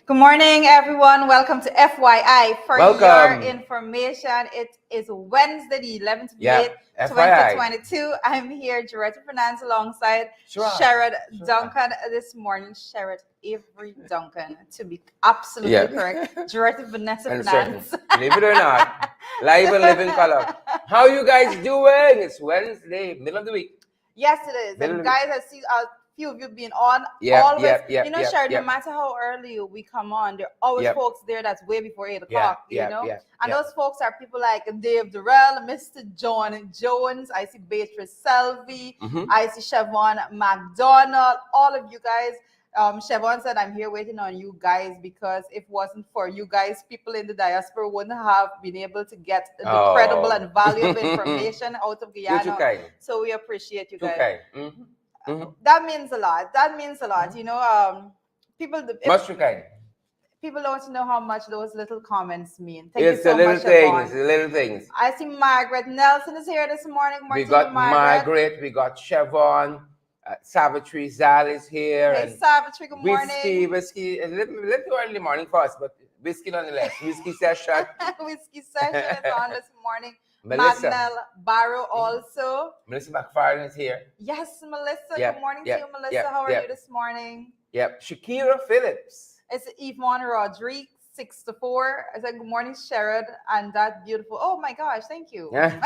Good morning, everyone. Welcome to FYI. For your information, it is Wednesday, the 11th of May, 2022. I'm here, Director of Finance, alongside Sherrod Duncan this morning. Sherrod Avery Duncan, to be absolutely correct. Director of Vanessa Finance. Believe it or not, live and live in color. How you guys doing? It's Wednesday, middle of the week. Yes, it is. And guys, I see few of you being on always. Sherrod, no matter how early we come on, there are always folks there that's way before 8 o'clock, and those folks are people like Dave Durrell, Mr. John Jones, I see Beatrice Selvey, I see Siobhan McDonald, all of you guys. Siobhan said, I'm here waiting on you guys because if it wasn't for you guys, people in the diaspora wouldn't have been able to get the credible and valuable information out of Guyana. So we appreciate you guys. That means a lot. People people don't know how much those little comments mean. Thank you so much, It's the little things. I see Margaret Nelson is here this morning. We got Margaret, we got Siobhan, Savitri Zal is here. Hey, and Savitri, good morning. Whiskey, a little early morning for us, but whiskey nonetheless. Whiskey session. Whiskey session is on this morning. Melissa. Magnell Barrow also. Melissa McFarlane is here. Yes, Melissa. Good morning to you, Melissa. How are you this morning? Yep. Shakira Phillips. It's Yvonne Rodriguez, 6 to 4. I said, good morning, Sherrod. And that beautiful. Oh my gosh, thank you. How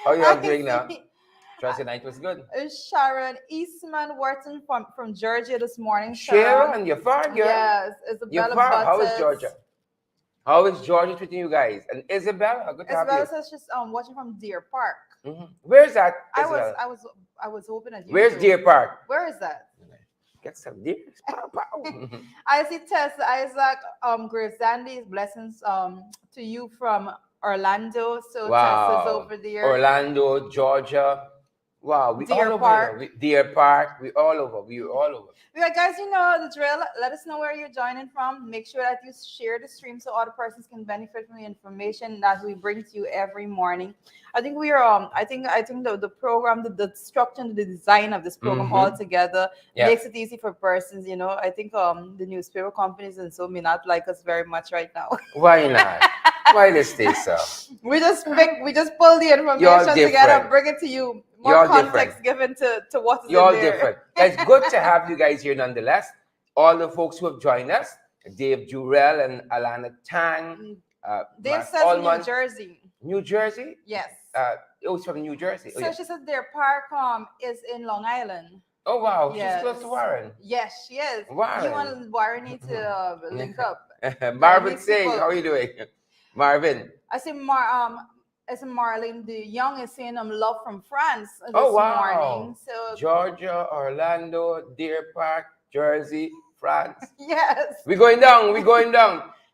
are you all doing now? Trust your night was good. Sharon Eastman Wharton from Georgia this morning. Sharon, you're far, girl. Yes, Isabella Butters. How is Georgia? How is Georgia treating you guys? And Isabella, good to have you. Isabella says she's watching from Deer Park. Where's that? I was hoping that you. Where's Deer Park? Where is that? Get some deer. I see Tessa Isaac, Grace Dandy's blessings to you from Orlando. So Tessa's over there. Orlando, Georgia. Wow, we Deer all Park. over. Deer Park. We all over. Yeah, guys, you know the drill. Let us know where you're joining from. Make sure that you share the stream so other persons can benefit from the information that we bring to you every morning. I think we are. I think the program, the structure, and the design of this program all together makes it easy for persons. I think the newspaper companies and so may not like us very much right now. Why not? Why they stay so? We just pull the information together, bring it to you. More context given to what is You're in there. different. It's good to have you guys here nonetheless. All the folks who have joined us, Dave Durrell and Alana Tang. Dave says New Jersey. New Jersey? Yes. It's from New Jersey. So she said their park is in Long Island. Oh, wow. Yes. She's close to Warren. Yes, she is. Warren. You and Warren need to link up. Marvin Singh, how are you doing? Marvin. I see Marlene the Young is saying love from France this morning. So Georgia, Orlando, Deer Park, Jersey, France. Yes. We're going down.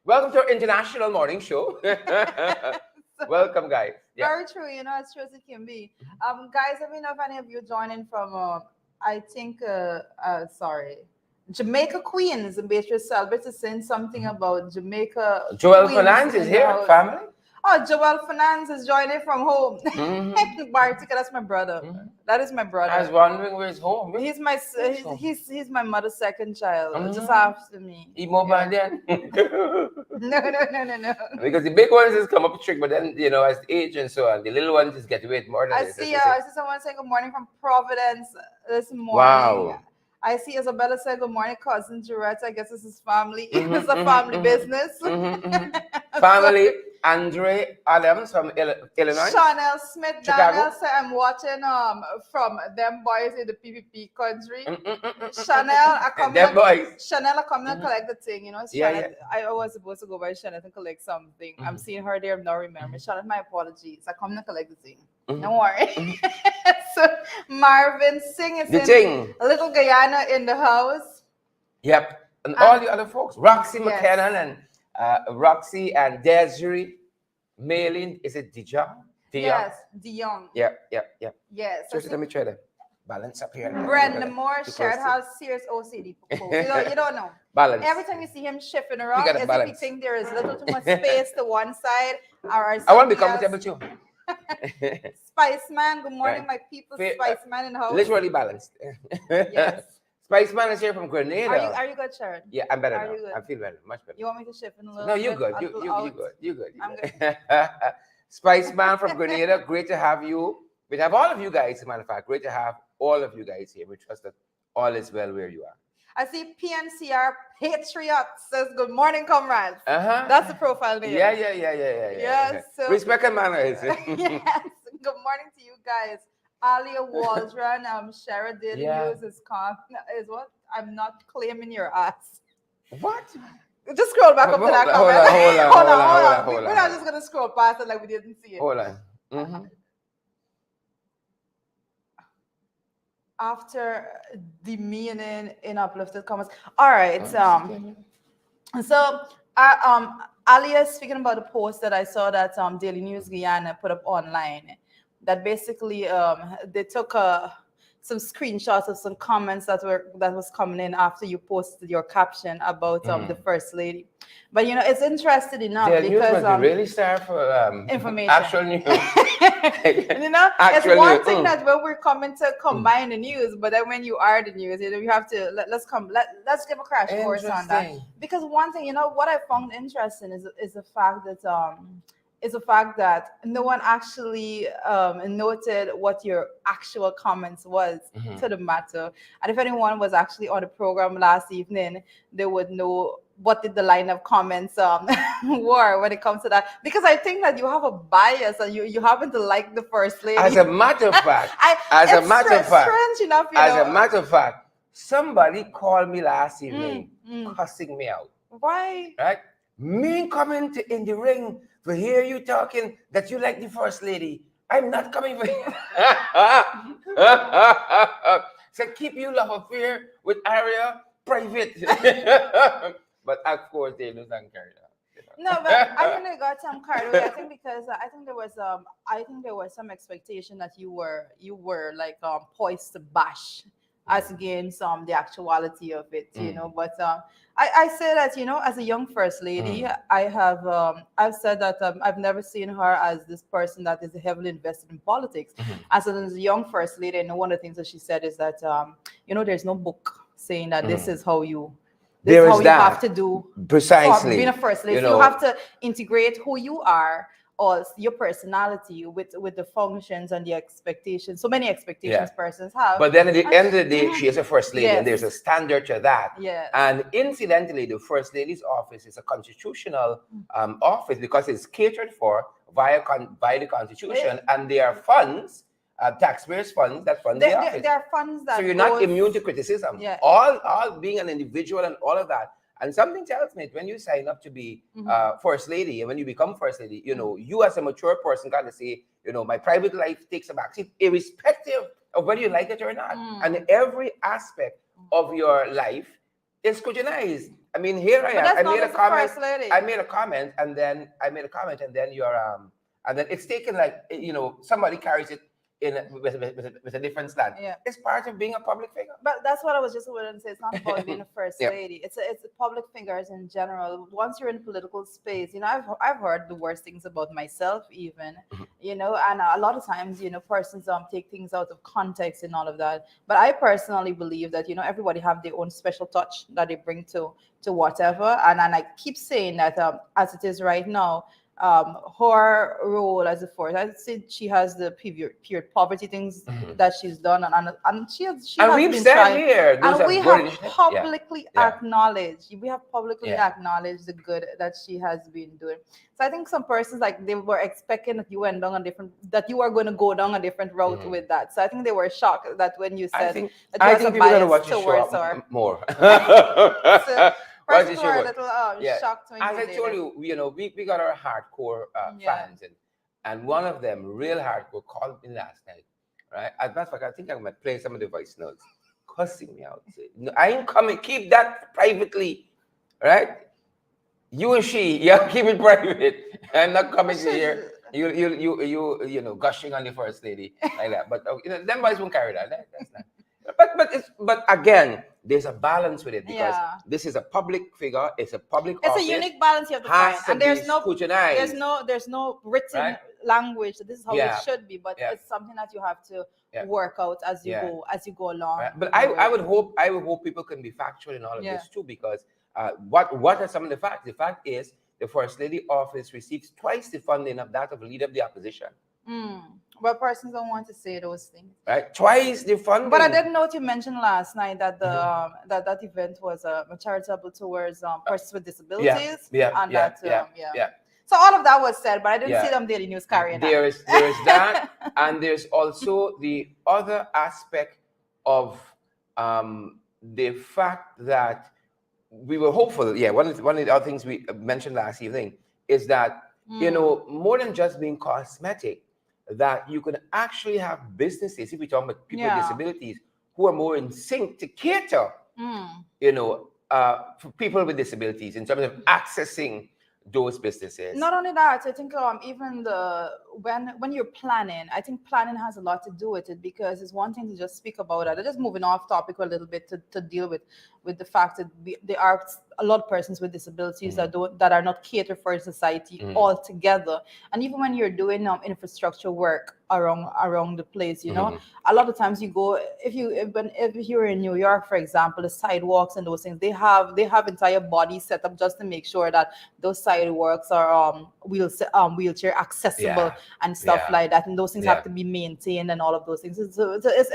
Welcome to our international morning show. Welcome, guys. Yeah. Very true. As true as it can be. Guys, let me know if any of you joining from I think Jamaica Queens, and Beatrice Selbert is saying something about Jamaica. Joel Fernandez is here, family. Oh, Joel Fernandez is joining from home. Bartika, that's my brother. That is my brother. I was wondering where's home. He's my mother's second child, just after me. Mobile then? No. Because the big ones just come up trick, but then as the age and so on, the little ones just get away more than I see someone saying good morning from Providence this morning. Wow. I see Isabella say good morning, cousin Jarrett. I guess this is family. It's a family business. Family. Andre Adams from Illinois. Chanel Smith Daniel said I'm watching from them boys in the PPP country. Chanel, I come and collect the thing. Chanel, I was supposed to go by Chanel and collect something. I'm seeing her there. I'm not remembering. Chanel, my apologies. I come to collect the thing. Don't worry. So Marvin Singh is in Little Guyana in the house. Yep. And all the other folks. Roxy McKenna and Roxy and Desiree, Maylin, is it Dijon? Yes, Dion. Yep. Yes. So let me try to balance up here. Brenda Moore shared has serious OCD. You don't know. Balance. Every time you see him shifting around, as if you think there is little too much space to one side. I want to be comfortable too. Spice Man, good morning, my people. Spice Man in the house. Literally balanced. Yes. Spiceman is here from Grenada. Are you good, Sharon? Yeah, I'm better now. I feel better, much better. You want me to shift in a little? No, you're good. You good. You good. I'm good. Spiceman from Grenada, great to have you. We have all of you guys, as a matter of fact. Great to have all of you guys here. We trust that all is well where you are. I see PNCR Patriot says, "Good morning, comrades." That's the profile name. Yeah. Yes. So, respect and manners. Yes. Good morning to you guys. Alia Waldron, Sheridan News is what? I'm not claiming your ass. What? Just scroll back up to that comment. Hold on. We're not just gonna scroll past it like we didn't see it. Hold on. After demeaning in uplifted comments. All right. So Alia, speaking about the post that I saw that Daily News Guyana put up online, that basically they took some screenshots of some comments that was coming in after you posted your caption about the First Lady. But it's interesting enough because really start for information, actual news. It's one thing that when we're coming to combine the news, but then when you are the news, you have to let's give a crash course on that. Because one thing, what I found interesting is the fact that no one actually noted what your actual comments was to the matter. And if anyone was actually on the program last evening, they would know what did the line of comments were when it comes to that. Because I think that you have a bias and you happen to like the First Lady. As a matter of fact, somebody called me last evening cussing me out. Why? Right? Me coming in the ring to hear you talking that you like the First Lady. I'm not coming for you. So keep you love affair with Aria private. But of course they don't carry that. No, but I think they got some carried away. I think because I think there was some expectation that you were like poised to bash as against the actuality of it, But I say that as a young First Lady, I've said that I've never seen her as this person that is heavily invested in politics. As a young First Lady, and one of the things that she said is that there's no book saying that this is how you. This is how you have to do precisely being a First Lady. You have to integrate who you are or your personality with the functions and the expectations. So many expectations persons have. But then at the end of the day, she is a First Lady, and there's a standard to that. Yes. And incidentally, the First Lady's office is a constitutional office because it's catered for via the Constitution, and there are funds. Taxpayers' funds that fund the office. There are funds that. So you're not immune to criticism. Yeah. All being an individual and all of that. And something tells me when you sign up to be First Lady, and when you become First Lady, you as a mature person got to say, my private life takes a backseat, irrespective of whether you like it or not. And every aspect of your life is scrutinized. I mean, here I am. I made a comment, and then you're and then it's taken like somebody carries it with a different slant. Yeah. It's part of being a public figure. But that's what I was just going to say. It's not about being a First Lady. It's public figures in general. Once you're in political space, I've heard the worst things about myself even, and a lot of times, persons take things out of context and all of that. But I personally believe that, everybody have their own special touch that they bring to whatever. And I keep saying that as it is right now, her role as a force, I said she has the period poverty things that she's done, and she has been trying. Here, and we have publicly acknowledged. We have publicly acknowledged the good that she has been doing. So I think some persons they were expecting that you went down that you are going to go down a different route with that. So I think they were shocked that when you said I think people are going to watch towards her more. Persons were a little shocked when as I told you, we got our hardcore fans, and one of them, real hardcore, called me last night. Right? As a matter of fact, I think I'm gonna play some of the voice notes, cussing me out. No, I ain't coming. Keep that privately, right? You and she, keep it private. I'm not coming to here. You gushing on the First Lady like that. But them boys won't carry that. That's not. But again, there's a balance with it because this is a public figure. It's a public office. It's a unique balance you have to find, and there's no written language. This is how it should be, but it's something that you have to work out as you go along. But I would hope people can be factual in all of this too, because what are some of the facts? The fact is, the First Lady office receives twice the funding of that of the leader of the opposition. But persons don't want to say those things. Right, twice the funding. But I did note you mentioned last night that the that event was charitable towards persons with disabilities. So all of that was said, but I didn't see them Daily News carrying that. There is that, and there's also the other aspect of the fact that we were hopeful. One of the other things we mentioned last evening is that more than just being cosmetic, that you can actually have businesses, if we talk about people with disabilities, who are more in sync to cater, for people with disabilities in terms of accessing those businesses. Not only that, I think even when you're planning, I think planning has a lot to do with it, because it's one thing to just speak about it. I'm just moving off topic a little bit to deal with the fact that there are a lot of persons with disabilities that are not catered for in society altogether. And even when you're doing infrastructure work around the place, a lot of times you go, if you're in New York, for example, the sidewalks and those things, they have entire bodies set up just to make sure that those sidewalks are wheelchair accessible and stuff like that, and those things have to be maintained and all of those things. It's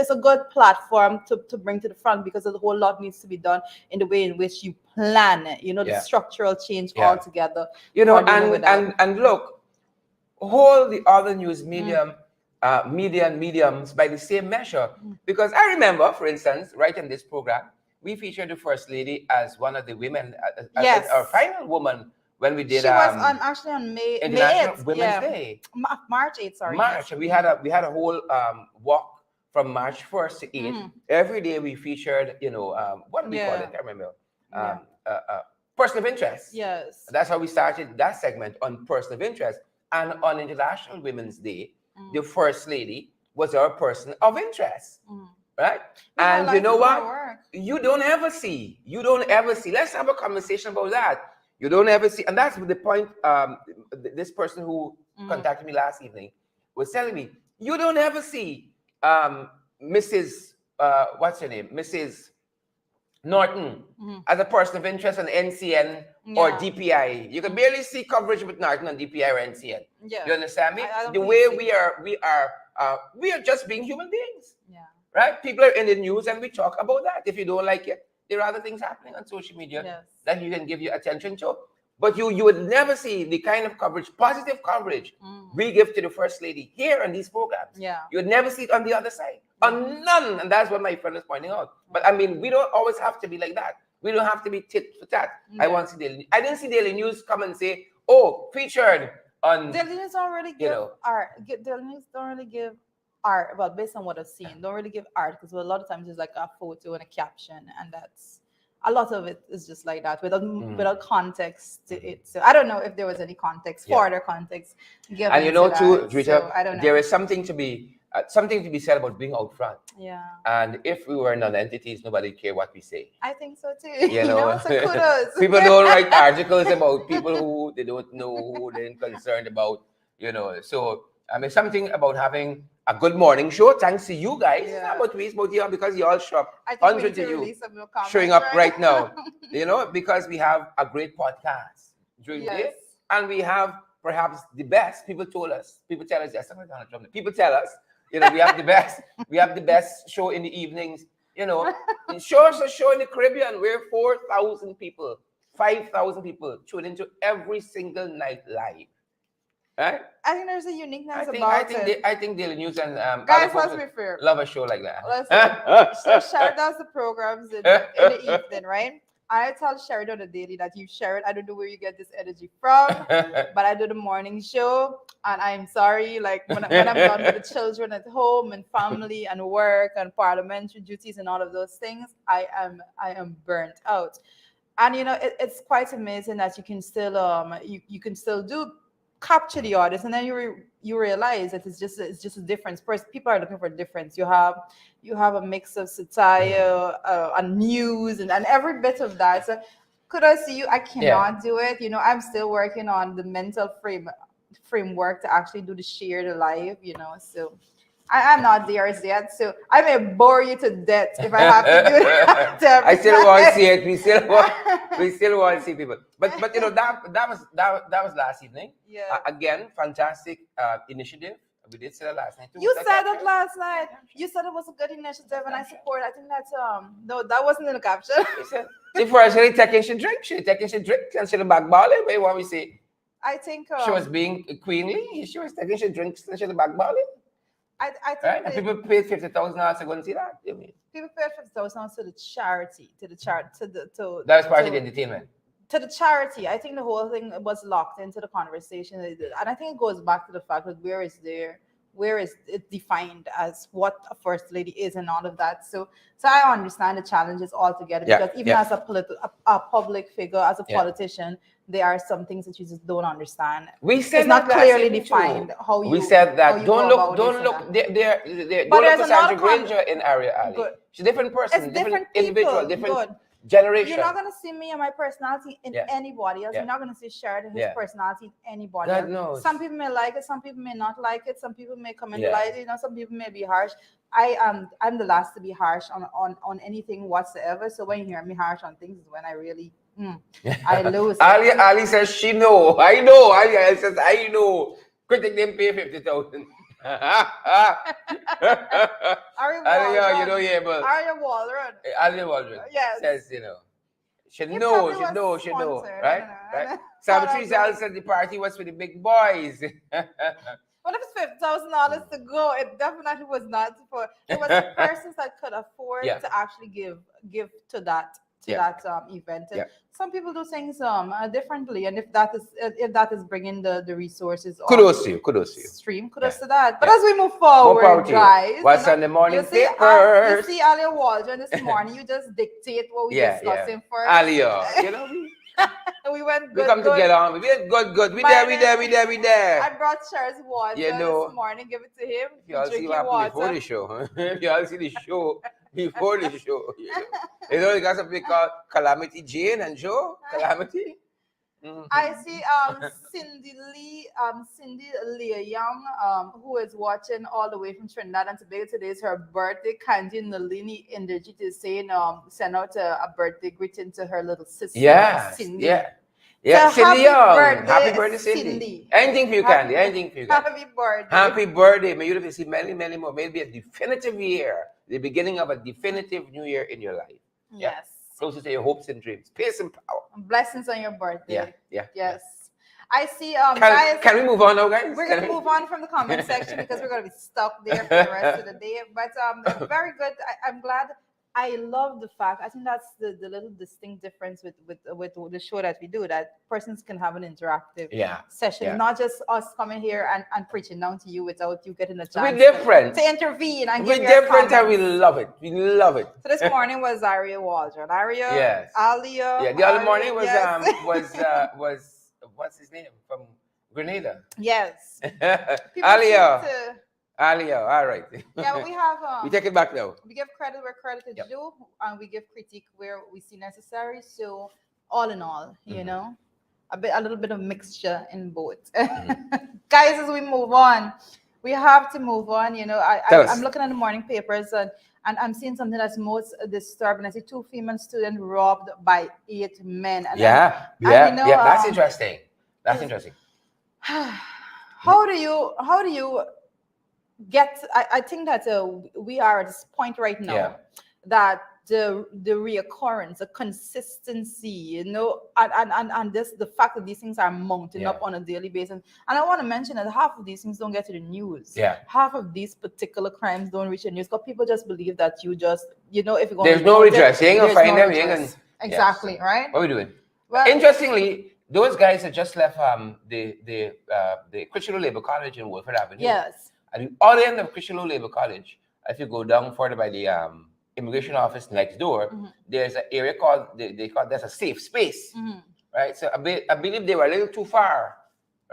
a good platform to bring to the front, because a whole lot needs to be done in the way in which you plan it, the structural change altogether. And look, all the other news mediums by the same measure, because I remember, for instance, right in this program, we featured the First Lady as one of the women, as our final woman when we did. She was actually on May International 8th, Women's Day, March 8th. Sorry, March. We had a whole walk from March 1st to 8th. Every day we featured, what do we call it? I remember. Person of interest. Yes. That's how we started that segment on person of interest. And on International Women's Day, the First Lady was our person of interest. Right? And you know what? You don't ever see. Let's have a conversation about that. You don't ever see. And that's the point. This person who contacted me last evening was telling me, you don't ever see Mrs. What's her name? Mrs. Norton as a person of interest on NCN or DPI. You can barely see coverage with Norton on DPI or NCN. You understand me? The way we are just being human beings. Right? People are in the news and we talk about that. If you don't like it, there are other things happening on social media that you can give your attention to. But you would never see the kind of coverage, positive coverage, we give to the First Lady here on these programs. You would never see it on the other side. On none. And that's what my friend is pointing out. But I mean, we don't always have to be like that. We don't have to be tit for tat. I didn't see Daily News come and say, featured on Daily News don't really give art. Daily News don't really give art. Well, based on what I've seen, don't really give art, because a lot of times there's like a photo and a caption, and that's a lot of it is just like that without context to it. So I don't know if there was any context, further context given. And too, Rita, so I don't know. There is something to be said about being out front. And if we were non-entities, nobody care what we say. I think so too. So kudos. People don't write articles about people who they don't know, who they're concerned about. So I mean, something about having a good morning show. Thanks to you guys. It's not about me, it's about you, because you all show up. Hundreds of you showing up right now. Because we have a great podcast during the day, and we have perhaps the best. People tell us. People tell us we have the best. We have the best show in the evenings. Show us a show in the Caribbean. We're 4,000 people, 5,000 people tune into every single night live. Right? I think there's a uniqueness about it. I think Daily News and guys, let's be fair. Love a show like that. So shout out the programs in the evening, right? I tell Sheridan on the daily that you share it. I don't know where you get this energy from, but I do the morning show, and I'm sorry, like when I'm done with the children at home and family and work and parliamentary duties and all of those things, I am burnt out. And it's quite amazing that you can still you can still capture the audience, and then you realize that it's just a difference. First, people are looking for a difference. You have a mix of satire and news and every bit of that. So could I see you? I cannot do it. I'm still working on the mental frame framework to actually do the share the live, so I'm not there as yet, so I may bore you to death if I have to do that. I still want to see it. We still want to see people. But that was last evening. Yeah. Again, fantastic initiative. We did say that last night too. You said it last night. You said it was a good initiative, and I support. I think that's no, that wasn't in the caption. See, for us, she taking she drink, and she the back balling. What you want me to say? I think she was being queenly. She was taking she drinks and she the back balling. I think right? And people paid $50,000 to go and see that. You mean? People paid $50,000 to the charity, to that was part of the entertainment. To the charity. I think the whole thing was locked into the conversation, and I think it goes back to the fact that where is it defined as what a first lady is and all of that. So I understand the challenges altogether, because even as a public figure, as a politician, there are some things that you just don't understand. We said it's not clearly defined how you. We said that don't look. Don't look for Sandra Granger in Area Alley. She's a different person, it's different individual, different good. Generation. You're not gonna see me and my personality in anybody else. You're not gonna see Sheridan his personality in anybody else. Knows. Some people may like it, some people may not like it, some people may come and like it, some people may be harsh. I'm the last to be harsh on anything whatsoever. So when you hear me harsh on things is when I really I lose. Ali says she know. I know. Ali says I know. Critic didn't pay 50,000. Arya Waldron. Yes. Says, she know, right? Right. Savitri Zal said the party was for the big boys. Well, if it's $50,000 to go, it definitely was not for. It was the persons that could afford to actually give to that event. And some people do things differently, and if that is bringing the resources, kudos to you. Stream, kudos to that. But as we move forward, guys, what's on the morning papers? You see Alia Waldron this morning. You just dictate what we're discussing first. Alia, we went good. We come to get on. We did good. We there. I brought Cher's water this morning. Give it to him. You all see what happened before the show. Huh? You all see the show before the show. You got something called Calamity Jane and Joe. Calamity. Mm-hmm. I see Cindy Leah Young, who is watching all the way from Trinidad and Tobago. Today is her birthday. Kanji Nalini Inderjit is saying send out a birthday greeting to her little sister, Cindy. Yeah, so Cindy Young. Happy birthday, Cindy. Anything for you, Candy. Anything for you. Happy birthday. Happy birthday. May you see many, many more. Maybe a definitive year, the beginning of a definitive new year in your life. Yes. Closer to your hopes and dreams. Peace and power. Blessings on your birthday. Yeah. Yes. I see. Guys, can we move on now, guys? We're going to move on from the comment section because we're going to be stuck there for the rest of the day. But very good. I'm glad. I love the fact. I think that's the little distinct difference with the show that we do. That persons can have an interactive session, not just us coming here and preaching down to you without you getting a chance. We're different to intervene. And we're different, and we love it. We love it. So this morning was Arya Waldron. Alia. Yeah. The other morning was was what's his name from Grenada? Yes. Alia, all right. Yeah, but we have. We take it back now. We give credit where credit is due, and we give critique where we see necessary. So, all in all, you know, a little bit of mixture in both. Guys, as we move on, we have to move on. You know, I'm looking at the morning papers and I'm seeing something that's most disturbing. I see 2 female students robbed by 8 men. And that's interesting. That's interesting. How do you get? I think that we are at this point right now that the reoccurrence, the consistency, you know, and this the fact that these things are mounting up on a daily basis. And I want to mention that half of these things don't get to the news. Half of these particular crimes don't reach the news because people just believe that you just, you know, if you're going there's no redress. You ain't gonna find them. You ain't gonna exactly right. What are we doing? Well, interestingly, those guys that just left the Christian Labour College in Wolford Avenue. Yes. At the other end of Christian Labour College, if you go down further by the immigration office next door, there's an area called they call there's a safe space, right? So I believe they were a little too far,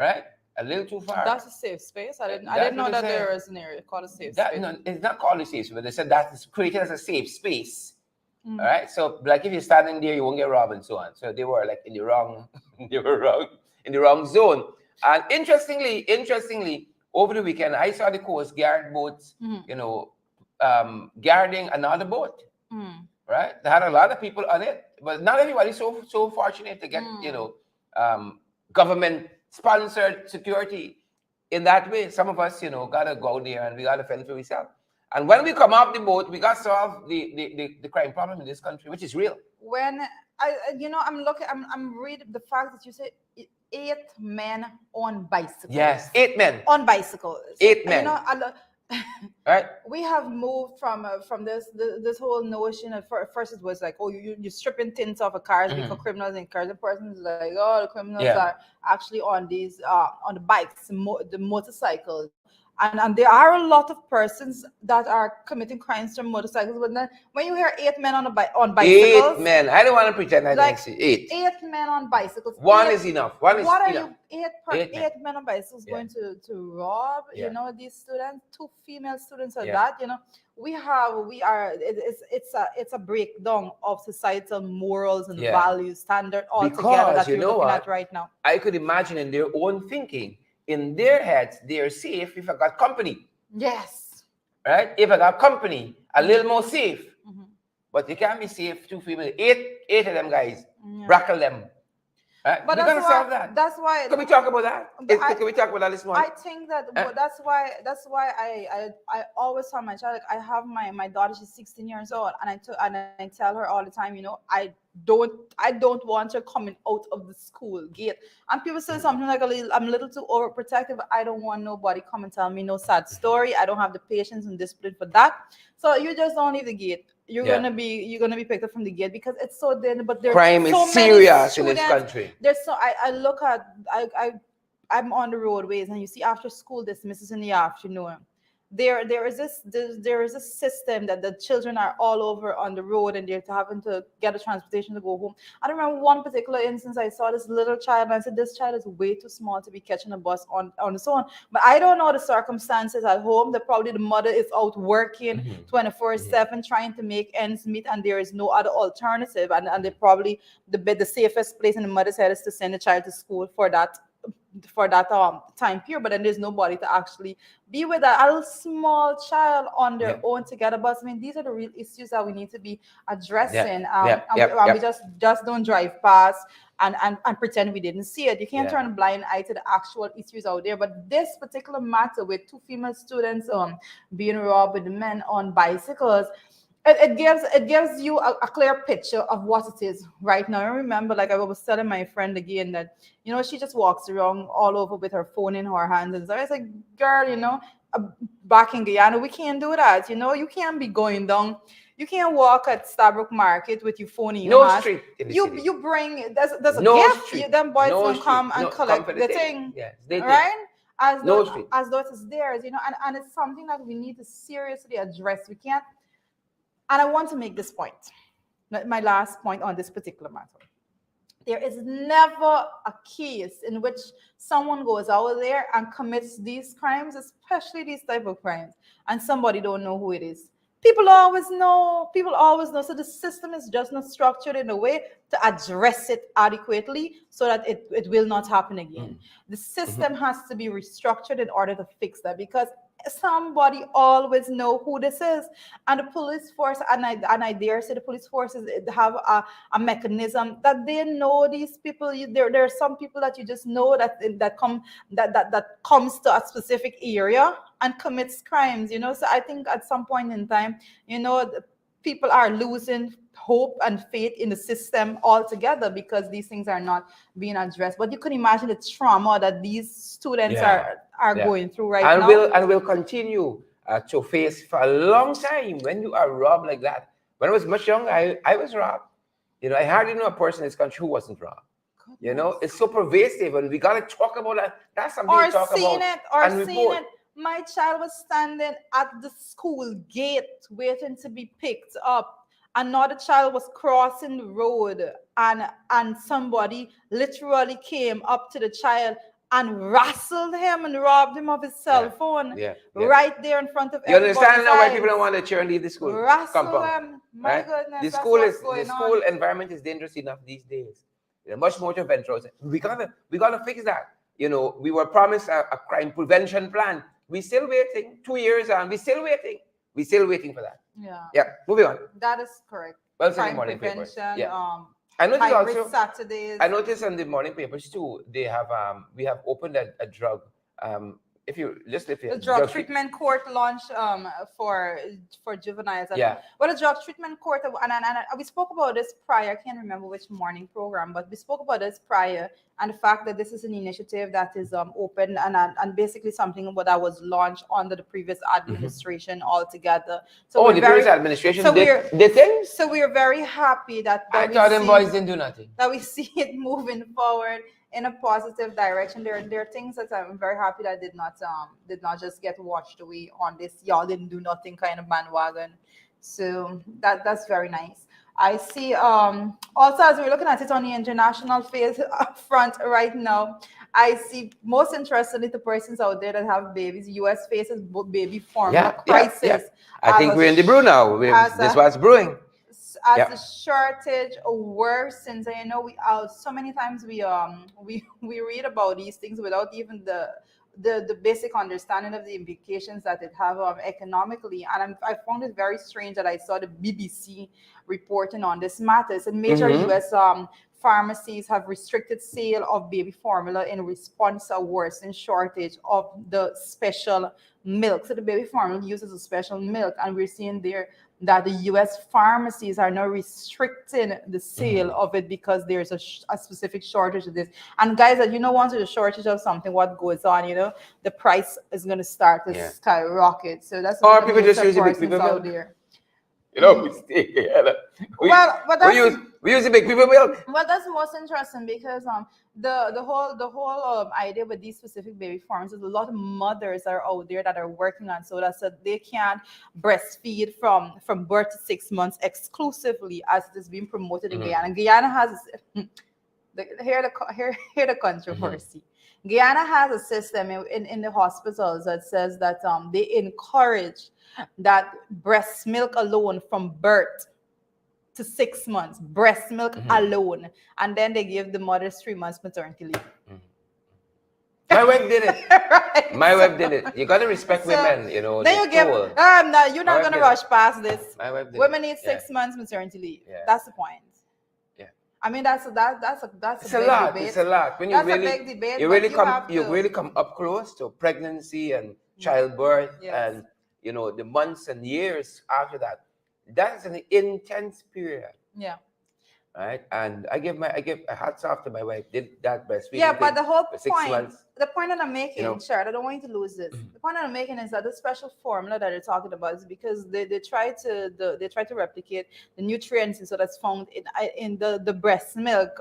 right? A little too far. That's a safe space. I didn't know that there was an area called a safe space. No, it's not called a safe space, but they said that is created as a safe space. All right. So like if you're standing there, you won't get robbed and so on. So they were like in the wrong zone. And interestingly, over the weekend, I saw the Coast Guard boats, guarding another boat. Right? They had a lot of people on it, but not everybody's so fortunate to get, government sponsored security in that way. Some of us, gotta go there and we gotta fend for ourselves. And when we come off the boat, we got to solve the crime problem in this country, which is real. When I'm reading the fact that you said 8 men on bicycles. Yes, 8 men on bicycles. 8 men. Right. We have moved from this whole notion of first it was like, oh, you're stripping tints off of cars because criminals and cars. The person's like, oh, the criminals are actually on these on the bikes, the motorcycles. And there are a lot of persons that are committing crimes from motorcycles. But then when you hear 8 men on bicycles, 8 men. I don't want to pretend I didn't see 8. 8 men on bicycles. One is enough. What are you 8 men on bicycles going to rob? These students, 2 female students, that we are. It's a breakdown of societal morals and values standard altogether that you're looking at right now. I could imagine in their own thinking. In their heads, they're safe if I got company. Yes. Right? If I got company, a little more safe. But you can't be safe 2 female. 8 of them guys. Brackle them. Right? But we're going to solve that. That's why. Can we talk about that? Can we talk about that this morning? I think that that's why I always tell my child, I have my daughter, she's 16 years old, and I tell her all the time, I don't want her coming out of the school gate. And people say something like I'm a little too overprotective. I don't want nobody come and tell me no sad story. I don't have the patience and discipline for that. So you just don't leave the gate. You're gonna be picked up from the gate because it's so dead. But there's crime is serious in this country. There's I'm on the roadways and you see after school dismisses in the afternoon. There is a system that the children are all over on the road and they're having to get a transportation to go home. I remember one particular instance. I saw this little child and I said, this child is way too small to be catching a bus on its own. But I don't know the circumstances at home. That probably the mother is out working 24/7 trying to make ends meet and there is no other alternative. And they probably the safest place in the mother's head is to send the child to school for that time period, but then there's nobody to actually be with that little small child on their own to get a bus. I mean, these are the real issues that we need to be addressing. We just don't drive past and pretend we didn't see it. You can't turn a blind eye to the actual issues out there. But this particular matter with 2 female students being robbed with the men on bicycles, it gives you a clear picture of what it is right now. I remember, like I was telling my friend again that, she just walks around all over with her phone in her hands. And so I was like, girl, back in Guyana, we can't do that. You can't be going down. You can't walk at Stabrook Market with your phone in your hand. Street in the city. You bring, there's a gift. Them boys don't come and collect the thing. Yes, right? As though it is theirs, and it's something that we need to seriously address. We can't. And I want to make this point, my last point on this particular matter. There is never a case in which someone goes out there and commits these crimes, especially these type of crimes, and somebody don't know who it is. People always know. So the system is just not structured in a way to address it adequately so that it will not happen again. The system has to be restructured in order to fix that, because somebody always know who this is. And the police force, and I dare say the police forces have a mechanism that they know these people. There are some people that you just know that comes to a specific area and commits crimes, So I think at some point in time, people are losing hope and faith in the system altogether because these things are not being addressed. But you can imagine the trauma that these students are going through now. And will continue to face for a long time when you are robbed like that. When I was much younger, I was robbed. I hardly know a person in this country who wasn't robbed. It's so pervasive, and we got to talk about that. That's something to talk about. My child was standing at the school gate waiting to be picked up. Another child was crossing the road and somebody literally came up to the child and wrestled him and robbed him of his cell phone right there in front of everybody. You understand now why people don't want to children leave the school compound? My goodness, the school environment is dangerous enough these days. Much more to venture. We gotta fix that. You know, we were promised a crime prevention plan. We're still waiting. 2 years on, we're still waiting. We're still waiting for that. Yeah, moving on. That is correct. Well, it's in the morning papers. I noticed also Saturdays. I noticed on the morning papers too. They have we have opened a drug. The drug treatment court launched for juveniles. Well, a drug treatment court, and we spoke about this prior. I can't remember which morning program, but we spoke about this prior, and the fact that this is an initiative that is open and basically something that was launched under the previous administration altogether. So the previous administration did things. So we are very happy that I thought them boys didn't do nothing. That we see it moving forward in a positive direction. There are things that I'm very happy that did not just get washed away on this y'all didn't do nothing kind of bandwagon. So that's very nice. I see also, as we're looking at it on the international phase front right now, I see most interestingly the persons out there that have babies. US faces baby formula crisis. I think we're in the brew now. This was brewing. As the shortage worsens, and we so many times we read about these things without even the basic understanding of the implications that it have economically. And I found it very strange that I saw the BBC reporting on this matter. So major US pharmacies have restricted sale of baby formula in response to a worsening shortage of the special milk. So the baby formula uses a special milk, and we're seeing there that the US pharmacies are now restricting the sale of it because there's a specific shortage of this. And guys, once there's a shortage of something, what goes on, the price is going to start to skyrocket. So that's or people just use the big people out there. We stay here. We use the big people milk. Well, that's most interesting because the whole idea with these specific baby forms is a lot of mothers are out there that are working on so that they can't breastfeed from birth to 6 months exclusively as it is being promoted in Guyana. Guyana has the controversy. Guyana has a system in the hospitals that says that they encourage that breast milk alone from birth to 6 months, breast milk alone, and then they give the mothers 3 months maternity leave. My wife did it. Right. My wife did it. You gotta respect women, Then you give. No, you're not gonna rush past this. My wife did women need 6 months maternity leave. Yeah. That's the point. Yeah. I mean, that's a big lot. Debate. It's a lot. When that's a big debate. You really come up close to pregnancy and childbirth and the months and years after that. That's an intense period. Yeah. Right. And I give hats off to my wife. Did that breastfeeding. Yeah, but the whole point, 6 months. The point that I'm making, Sharon, I don't want you to lose this. The point that I'm making is that the special formula that they're talking about is because they try to replicate the nutrients and so that's found in the breast milk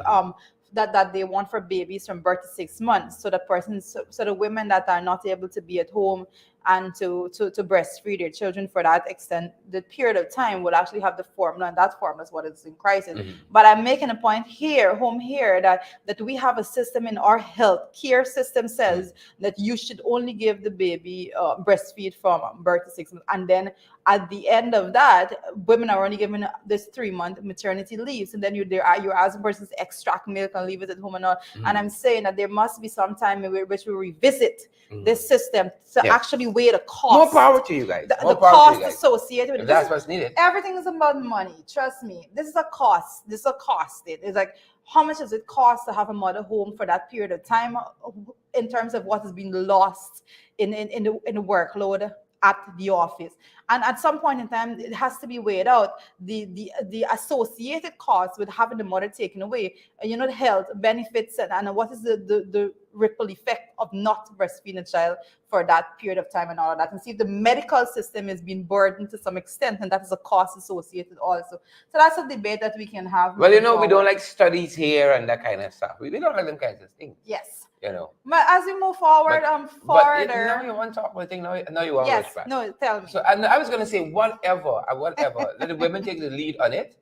that they want for babies from birth to 6 months. So the women that are not able to be at home and to breastfeed their children for that extent, the period of time will actually have the formula, and that formula is what is in crisis. But I'm making a point here, that we have a system in our health care system says that you should only give the baby breastfeed from birth to 6 months, and then at the end of that, women are only given this 3-month maternity leave. And then you're asking persons to extract milk and leave it at home and all. And I'm saying that there must be some time in which we revisit this system to actually weigh the cost. More power to you guys. The cost associated with it. That's what's needed. Everything is about money. Trust me. This is a cost. It's like, how much does it cost to have a mother home for that period of time in terms of what has been lost in the workload at the office? And at some point in time, it has to be weighed out. The associated costs with having the mother taken away, the health benefits and what is the ripple effect of not breastfeeding a child for that period of time and all of that. And see if the medical system is being burdened to some extent, and that is a cost associated also. So that's a debate that we can have. Well, we don't like studies here and that kind of stuff. We don't like them kinds of things. Yes. But as we move forward, further. Now you want to talk about thing. Now you want to back. No, tell me. So I was going to say whatever. Let the women take the lead on it.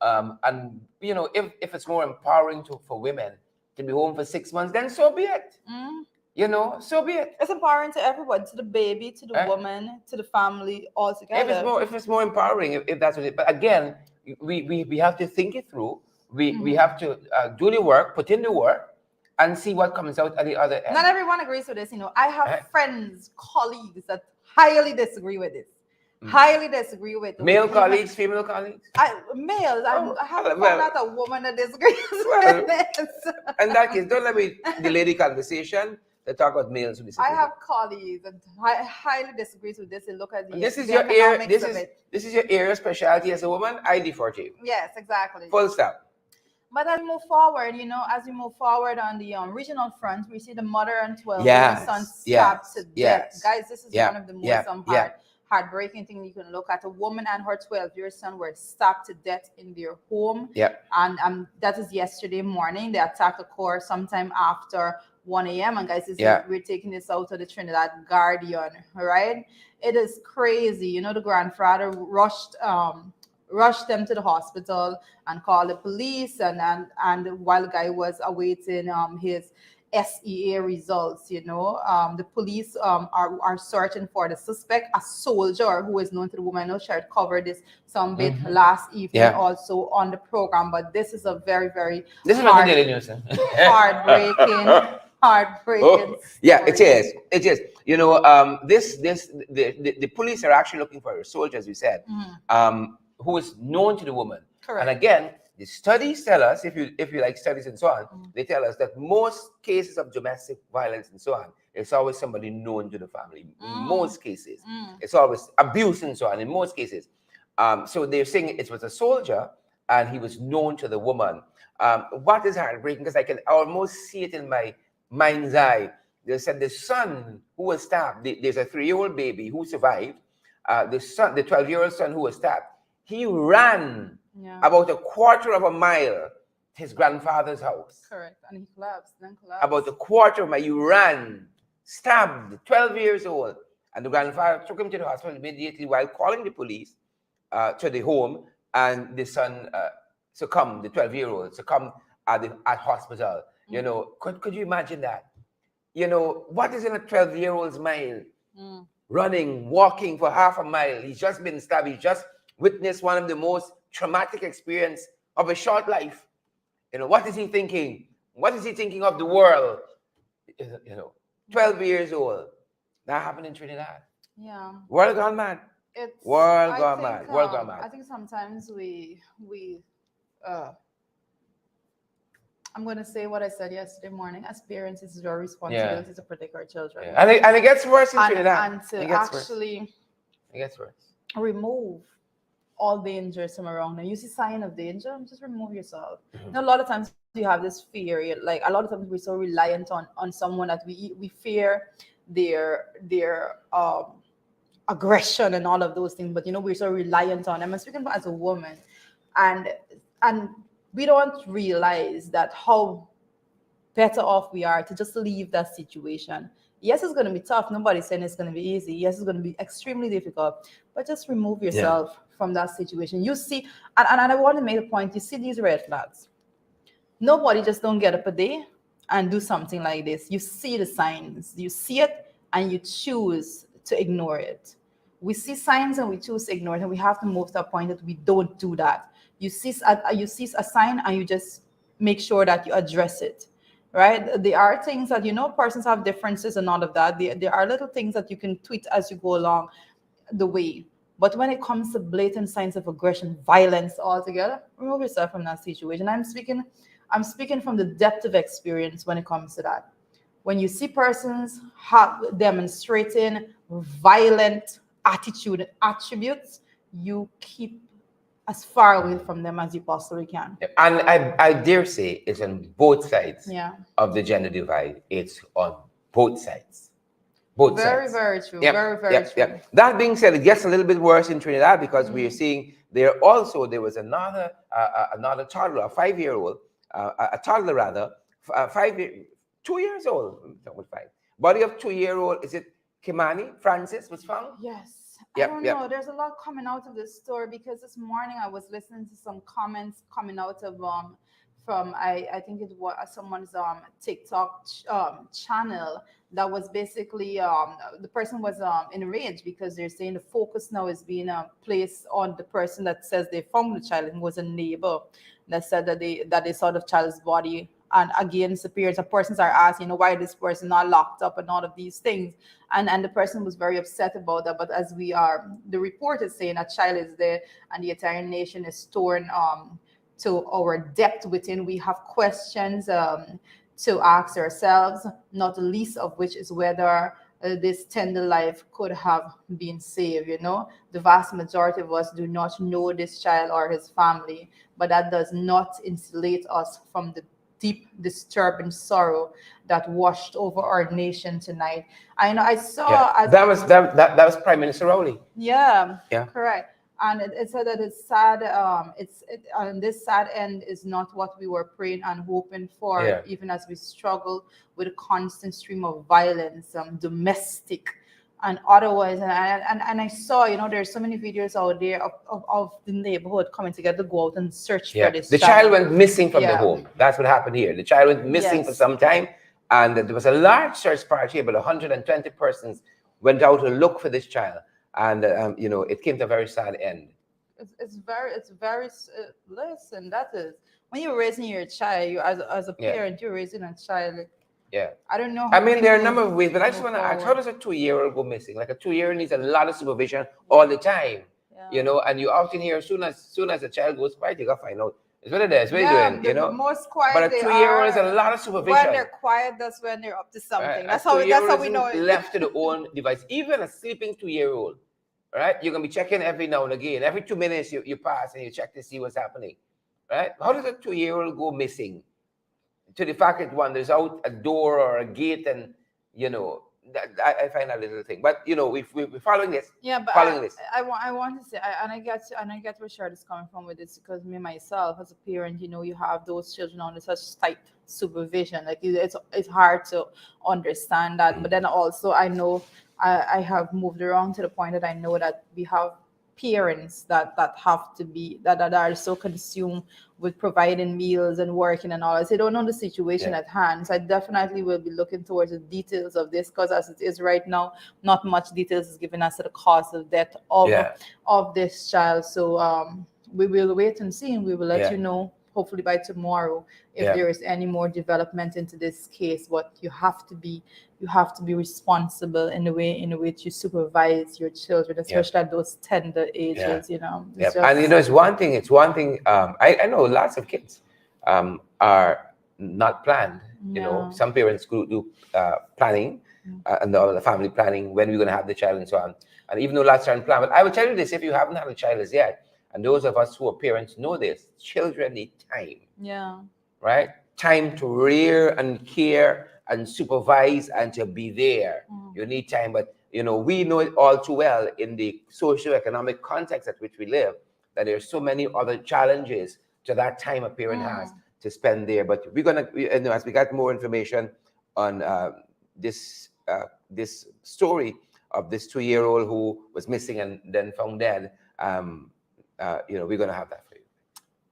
And if it's more empowering for women to be home for 6 months, then so be it. So be it. It's empowering to everyone, to the baby, to the woman, to the family, all together. If it's more empowering, if that's what it. But again, we have to think it through. We have to do the work, put in the work. and see what comes out at the other end. Not everyone agrees with this. I have friends, colleagues that highly disagree with this. Highly disagree with male colleagues, female colleagues. Males. I haven't found out a woman that disagrees with this. In that case, don't let me delay the conversation. They talk about males who disagree. I have colleagues that highly disagree with this and look at this is your area. This is your area of specialty as a woman. I defer to you. Yes, exactly. Full stop. But as we move forward, on the regional front, we see the mother and 12-year-old son stabbed to death. Guys, this is one of the most heartbreaking things you can look at. A woman and her 12-year-old son were stabbed to death in their home. And that is yesterday morning. The attack occurred sometime after 1 a.m. And guys, we're taking this out of the Trinidad Guardian, right? It is crazy. The grandfather rushed them to the hospital and called the police, and while the guy was awaiting his SEA results, the police are searching for the suspect, a soldier who is known to the woman. I know she had covered this some bit last evening also on the program, but this is a very, very heartbreaking. Yeah, it is. It is. The police are actually looking for a soldier, as we said, who is known to the woman. Correct. And again, the studies tell us, if you like studies and so on, they tell us that most cases of domestic violence and so on, it's always somebody known to the family. In most cases, it's always abuse and so on. In most cases, so they're saying it was a soldier and he was known to the woman. What is heartbreaking, because I can almost see it in my mind's eye. They said the son who was stabbed. There's a 3-year-old baby who survived. The 12-year-old son who was stabbed. He ran about a quarter of a mile to his grandfather's house. Correct. And he collapsed. About a quarter of a mile. He ran, stabbed, 12 years old. And the grandfather took him to the hospital immediately while calling the police to the home. And the son succumbed, the 12-year-old succumbed at hospital. Could you imagine that? What is in a 12-year-old's mind? Running, walking for half a mile. He's just been stabbed. He's just witnessed one of the most traumatic experience of a short life. What is he thinking? What is he thinking of the world? 12 years old. That happened in Trinidad. Yeah. World gone mad. World gone mad. I think sometimes we I'm going to say what I said yesterday morning. As parents, it's your responsibility to protect our children. Yeah. And it gets worse in Trinidad. And to actually it gets worse. Remove all dangers from around them. You see sign of danger, just remove yourself. A lot of times you have this fear. Like a lot of times we're so reliant on someone that we fear their aggression and all of those things. But we're so reliant on them. I'm speaking as a woman, and we don't realize that how better off we are to just leave that situation. Yes, it's going to be tough. Nobody's saying it's going to be easy. Yes, it's going to be extremely difficult. But just remove yourself from that situation. You see, and I want to make a point. You see these red flags. Nobody just don't get up a day and do something like this. You see the signs. You see it and you choose to ignore it. We see signs and we choose to ignore it. And we have to move to a point that we don't do that. You see a sign and you just make sure that you address it, right? There are things that, persons have differences and all of that. There are little things that you can tweak as you go along the way. But when it comes to blatant signs of aggression, violence altogether, remove yourself from that situation. I'm speaking from the depth of experience when it comes to that. When you see persons demonstrating violent attitude and attributes, you keep as far away from them as you possibly can. And I dare say it's on both sides of the gender divide. It's on both sides. Both sides. Very true. Very true. That being said, it gets a little bit worse in Trinidad because we are seeing there was another toddler, a 5-year-old, a toddler rather, 2 years old, body of 2-year-old, is it Kimani Francis was found? Yes. I don't know. There's a lot coming out of this story because this morning I was listening to some comments coming out of from I think it was someone's TikTok channel that was basically the person was enraged because they're saying the focus now is being placed on the person that says they found the child and was a neighbor that said that they saw the child's body and against the parents. The persons are asking, why this person not locked up and all of these things. And the person was very upset about that. But as the report is saying, a child is there and the entire nation is torn to our depth within. We have questions to ask ourselves, not the least of which is whether this tender life could have been saved. The vast majority of us do not know this child or his family, but that does not insulate us from the deep, disturbing sorrow that washed over our nation tonight. I saw that was Prime Minister Rowley. Yeah, correct. And it said that it's sad. And this sad end is not what we were praying and hoping for, even as we struggle with a constant stream of violence, domestic and otherwise. And I saw, there's so many videos out there of the neighborhood coming together to go out and search for this. The child went missing from the home. That's what happened here. The child went missing for some time, and there was a large search party. About 120 persons went out to look for this child. And it came to a very sad end. It's very listen, that is when you're raising your child, you as a parent, you're raising a child. I don't know. I mean, there are a number of ways, but I just want to ask, how does a 2-year-old go missing? Like a 2-year-old needs a lot of supervision all the time, and you often hear as soon as a child goes quiet, you got to find out. It's what it is. What are you doing? The most quiet. But a 2-year-old is a lot of supervision. When they're quiet, that's when they're up to something. That's how we know it. Left to their own device. Even a sleeping 2-year-old, right? You're gonna be checking every now and again. Every 2 minutes you pass and you check to see what's happening, right? How does a 2-year-old go missing? To the fact that wanders out a door or a gate, and I find that little thing. But we're following this. Yeah, but I want to say, I get where Shard is coming from with this, because me myself as a parent, you have those children under such tight supervision. Like it's hard to understand that. But then also I know I have moved around to the point that I know that we have parents that have to be that are so consumed with providing meals and working and all. They don't know the situation at hand. So I definitely will be looking towards the details of this, because as it is right now, not much details is given as to the cause of death of this child. So we will wait and see, and we will let you know hopefully by tomorrow if there is any more development into this case. But you have to be responsible in the way in which you supervise your children, especially at those tender ages. And it's one thing. I know lots of kids are not planned. Some parents do planning and the family planning, when we're going to have the child and so on. And even though lots aren't planned, but I will tell you this: if you haven't had a child as yet, and those of us who are parents know this, children need time. Right? Time to rear and care and supervise and to be there. You need time. But, we know it all too well in the socio-economic context at which we live, that there are so many other challenges to that time a parent has to spend there. But we're going to, as we got more information on this story of this 2-year-old who was missing and then found dead, we're going to have that for you.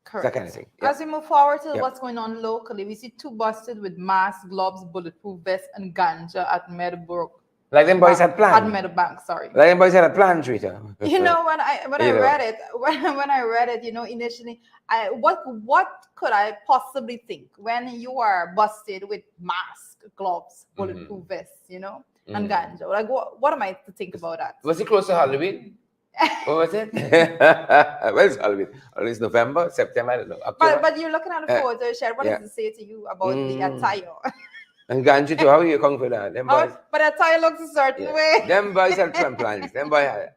Correct. That kind of thing. As we move forward to what's going on locally, we see 2 busted with masks, gloves, bulletproof vests, and ganja at Meadowbrook. Like them boys had planned. At Meadowbank, sorry. Like them boys had a plan, Rita. When I read it, initially, what could I possibly think when you are busted with mask, gloves, bulletproof vests, and ganja? Like, what am I to think about that? Was it close to Halloween? What was it? Where's Halloween? It's November, September, I don't know. October? But you're looking at the photo, Sher. What does it say to you about the attire? And ganja too, how are you coming for that? Them boys, but attire looks a certain way. Them boys have plans. Them boys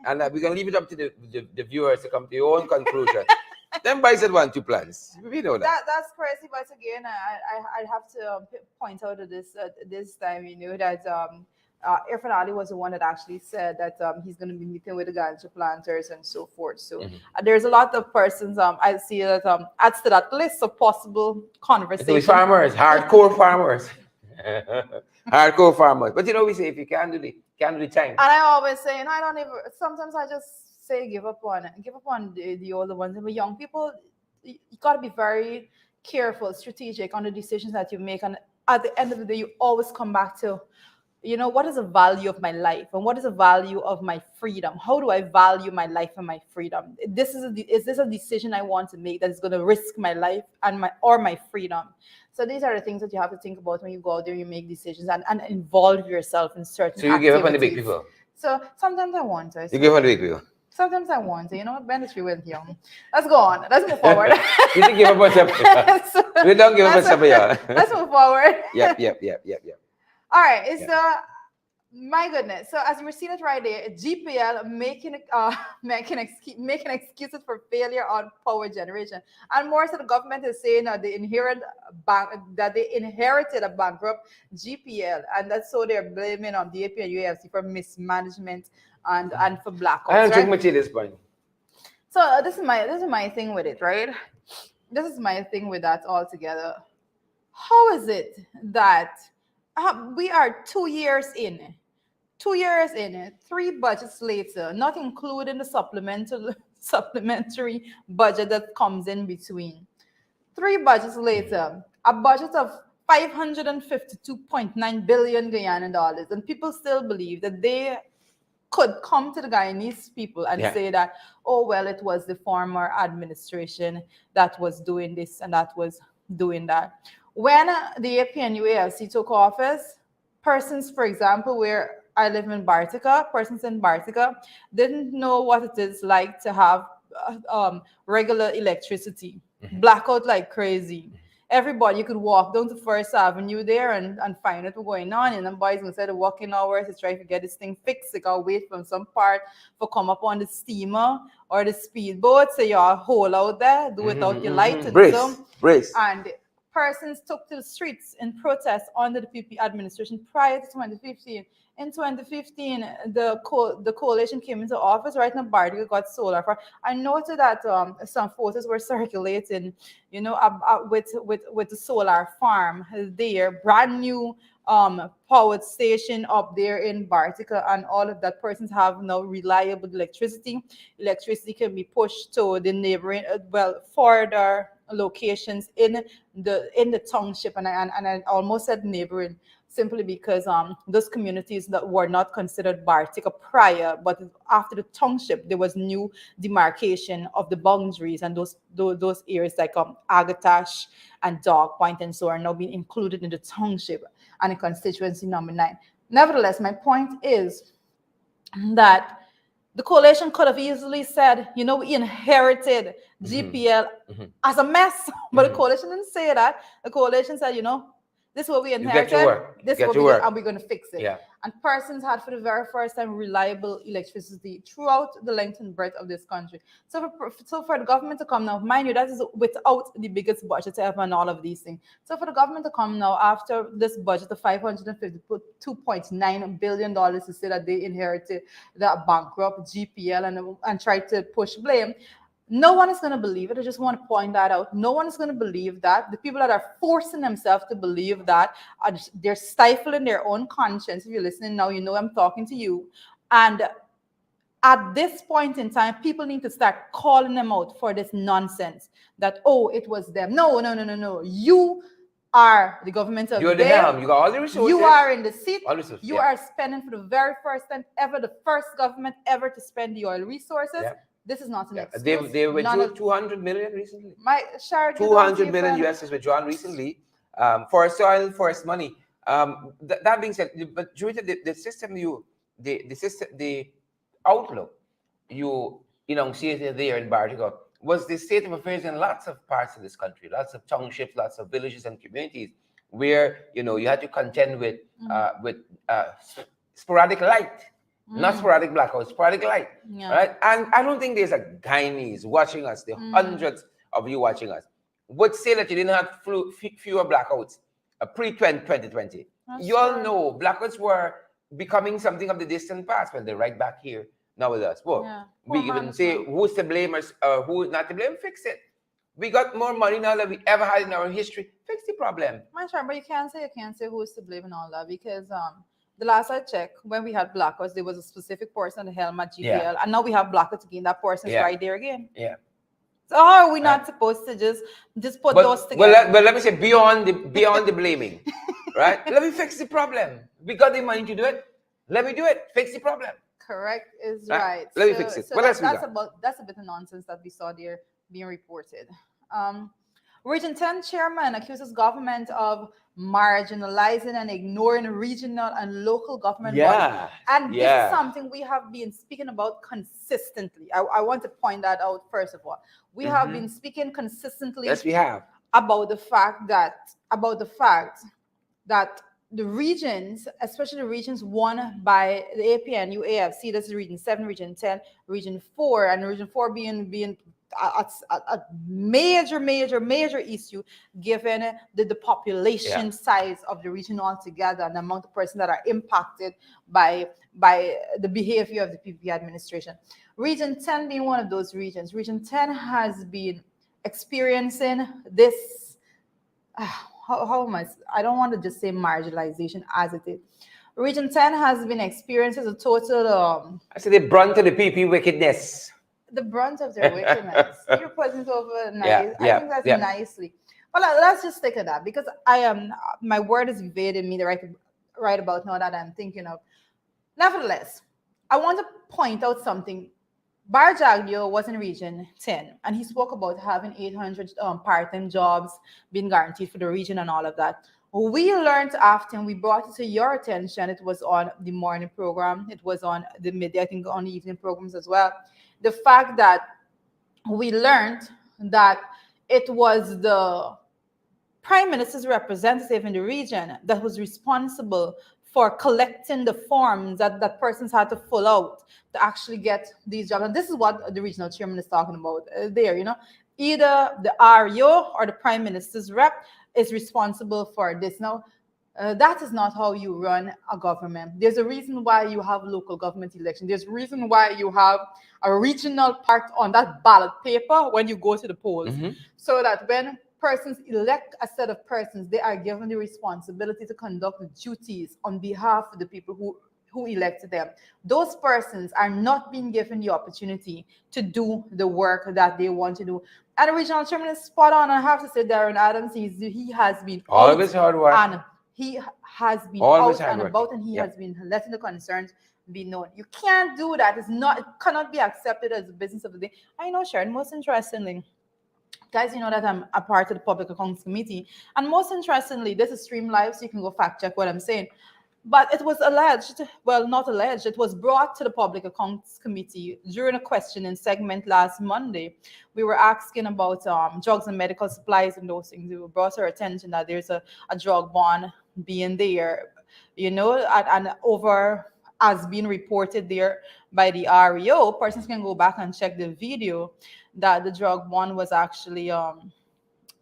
and we're going to leave it up to the viewers to come to your own conclusion. Them boys had 1-2 plans. We know that. That's crazy, but again, I have to point out that this time, that Irfan Ali was the one that actually said that he's going to be meeting with the ganja planters and so forth. So there's a lot of persons I see that adds to that list of possible conversations. Farmers, hardcore farmers. Hardcore farmers. But we say if you can't do the time. And I always say, and I don't even, sometimes I just say give up on the older ones. And with young people, you got to be very careful, strategic on the decisions that you make. And at the end of the day, you always come back to what is the value of my life and what is the value of my freedom? How do I value my life and my freedom? Is this a decision I want to make that is going to risk my life and my freedom? So these are the things that you have to think about when you go out there, you make decisions and involve yourself in certain activities. So you give up on the big people? So sometimes I want to. You give up on the big people? Sometimes I want to. You know what? Ben is went young. Let's go on. Let's move forward. You didn't give up on somebody. We don't give up on somebody. Let's move forward. Yep. All right. So, my goodness. So, as we're seeing it right there, GPL making excuses for failure on power generation, and more so, the government is saying that they inherited a bankrupt GPL, and that's so they're blaming on the AP and UAFC for mismanagement and for blackouts. I don't drink much at this point. So this is my thing with it, right? This is my thing with that altogether. How is it that we are 2 years in, 3 budgets later, not including the supplementary budget that comes in between. 3 budgets later, a budget of $552.9 billion Guyanan dollars, and people still believe that they could come to the Guyanese people and say that, oh, well, it was the former administration that was doing this and that was doing that. When the AP and UAFC took office, persons, for example, where I live in Bartica, persons in Bartica didn't know what it is like to have regular electricity, blackout like crazy. Everybody, you could walk down to First Avenue there and find out what's going on. And then boys, instead of working hours to try to get this thing fixed, they gotta wait from some part for come up on the steamer or the speedboat. So you're hole out there, do without your light. And brace. And persons took to the streets in protest under the PP administration prior to 2015. In 2015, the coalition came into office. Right now, Bartica got solar farm. I noted that some photos were circulating, with the solar farm there, brand new power station up there in Bartica, and all of that. Persons have now reliable electricity. Electricity can be pushed to the neighboring, further locations in the township, and I almost said neighboring, simply because those communities that were not considered Bartica prior, but after the township, there was new demarcation of the boundaries, and those areas like Agatash and Dog Point and so are now being included in the township and in constituency number 9. Nevertheless, my point is that the coalition could have easily said, we inherited GPL as a mess, but the coalition didn't say that. The coalition said, this is what we inherited. This is what we're going to fix it. Yeah. And persons had for the very first time reliable electricity throughout the length and breadth of this country. So for the government to come now, mind you, that is without the biggest budget ever and all of these things. So for the government to come now after this budget of $552.9 billion to say that they inherited the bankrupt GPL and try to push blame, no one is going to believe it. I just want to point that out. No one is going to believe that. The people that are forcing themselves to believe that, they're stifling their own conscience. If you're listening now, I'm talking to you. And at this point in time, people need to start calling them out for this nonsense that, oh, it was them. No. You are the government of You're the helm. You got all the resources. You are in the seat. You are spending for the very first time ever, the first government ever to spend the oil resources. Yeah. This is not an excuse. They withdrew 200 million recently. 200 million US is withdrawn recently for soil, forest money. That being said, but during the system, the outlook you enunciated there in Bartica was the state of affairs in lots of parts of this country, lots of townships, lots of villages and communities where you had to contend with sporadic light. Not sporadic blackouts, sporadic light, right? And I don't think there's a Guyanese watching us, the hundreds of you watching us, would say that you didn't have fewer blackouts pre-2020. You all know blackouts were becoming something of the distant past when they're right back here now with us. Well, we even say who's to blame or who's not to blame, fix it. We got more money now than we ever had in our history. Fix the problem. But you can't say who's to blame and all that, because the last I checked, when we had blackouts, there was a specific person at the helm at GPL, and now we have blackouts again. That person's right there again. Yeah. So how are we not supposed to just put those together? Well, let me say beyond the blaming, Right? Let me fix the problem. We got the money to do it. Let me do it. Fix the problem. Correct is right. Let me fix it. So that's a bit of nonsense that we saw there being reported. Region 10 chairman accuses government of marginalizing and ignoring regional and local government bodies. And this is something we have been speaking about consistently. I want to point that out first of all. We have been speaking consistently. Yes, we have. About the fact that the regions, especially the regions won by the APNU AFC, this is region 7, region 10, region 4, and region 4 being a major issue given the population size of the region altogether and the amount of persons that are impacted by the behavior of the PPP administration. Region 10 being one of those regions. Region 10 has been experiencing this, how am I don't want to just say marginalization as it is. Region 10 has been experiencing a total... I say the brunt of the PP wickedness. The brunt of their wickedness. You're putting it over nice. I think that's nicely. Well, let's just stick to that because my word is evading me right about now that I'm thinking of. Nevertheless, I want to point out something. Bar Jagdio was in region 10 and he spoke about having 800 part-time jobs being guaranteed for the region and all of that. We learned after and we brought it to your attention. It was on the morning program. It was on the midday, I think on the evening programs as well. The fact that we learned that it was the Prime Minister's representative in the region that was responsible for collecting the forms that persons had to fill out to actually get these jobs. And this is what the regional chairman is talking about there, Either the REO or the Prime Minister's rep is responsible for this. Now, that is not how you run a government. There's a reason why you have local government election. There's a reason why you have a regional part on that ballot paper when you go to the polls. So that when persons elect a set of persons, they are given the responsibility to conduct the duties on behalf of the people who elected them. Those persons are not being given the opportunity to do the work that they want to do. And the regional chairman is spot on. I have to say, Darren Adams, he has been always hard work. And he has been always out and about, and he has been letting the concerns be known. You can't do that. It cannot be accepted as the business of the day. I know, Sharon, most interestingly, guys, you know that I'm a part of the Public Accounts Committee. And most interestingly, this is streamed live, so you can go fact check what I'm saying. But it was alleged, well, not alleged, it was brought to the Public Accounts Committee during a questioning segment last Monday. We were asking about drugs and medical supplies and those things. We were brought to our attention that there's a drug bond being there, and over as being reported there by the REO. Persons can go back and check the video that the drug bond was actually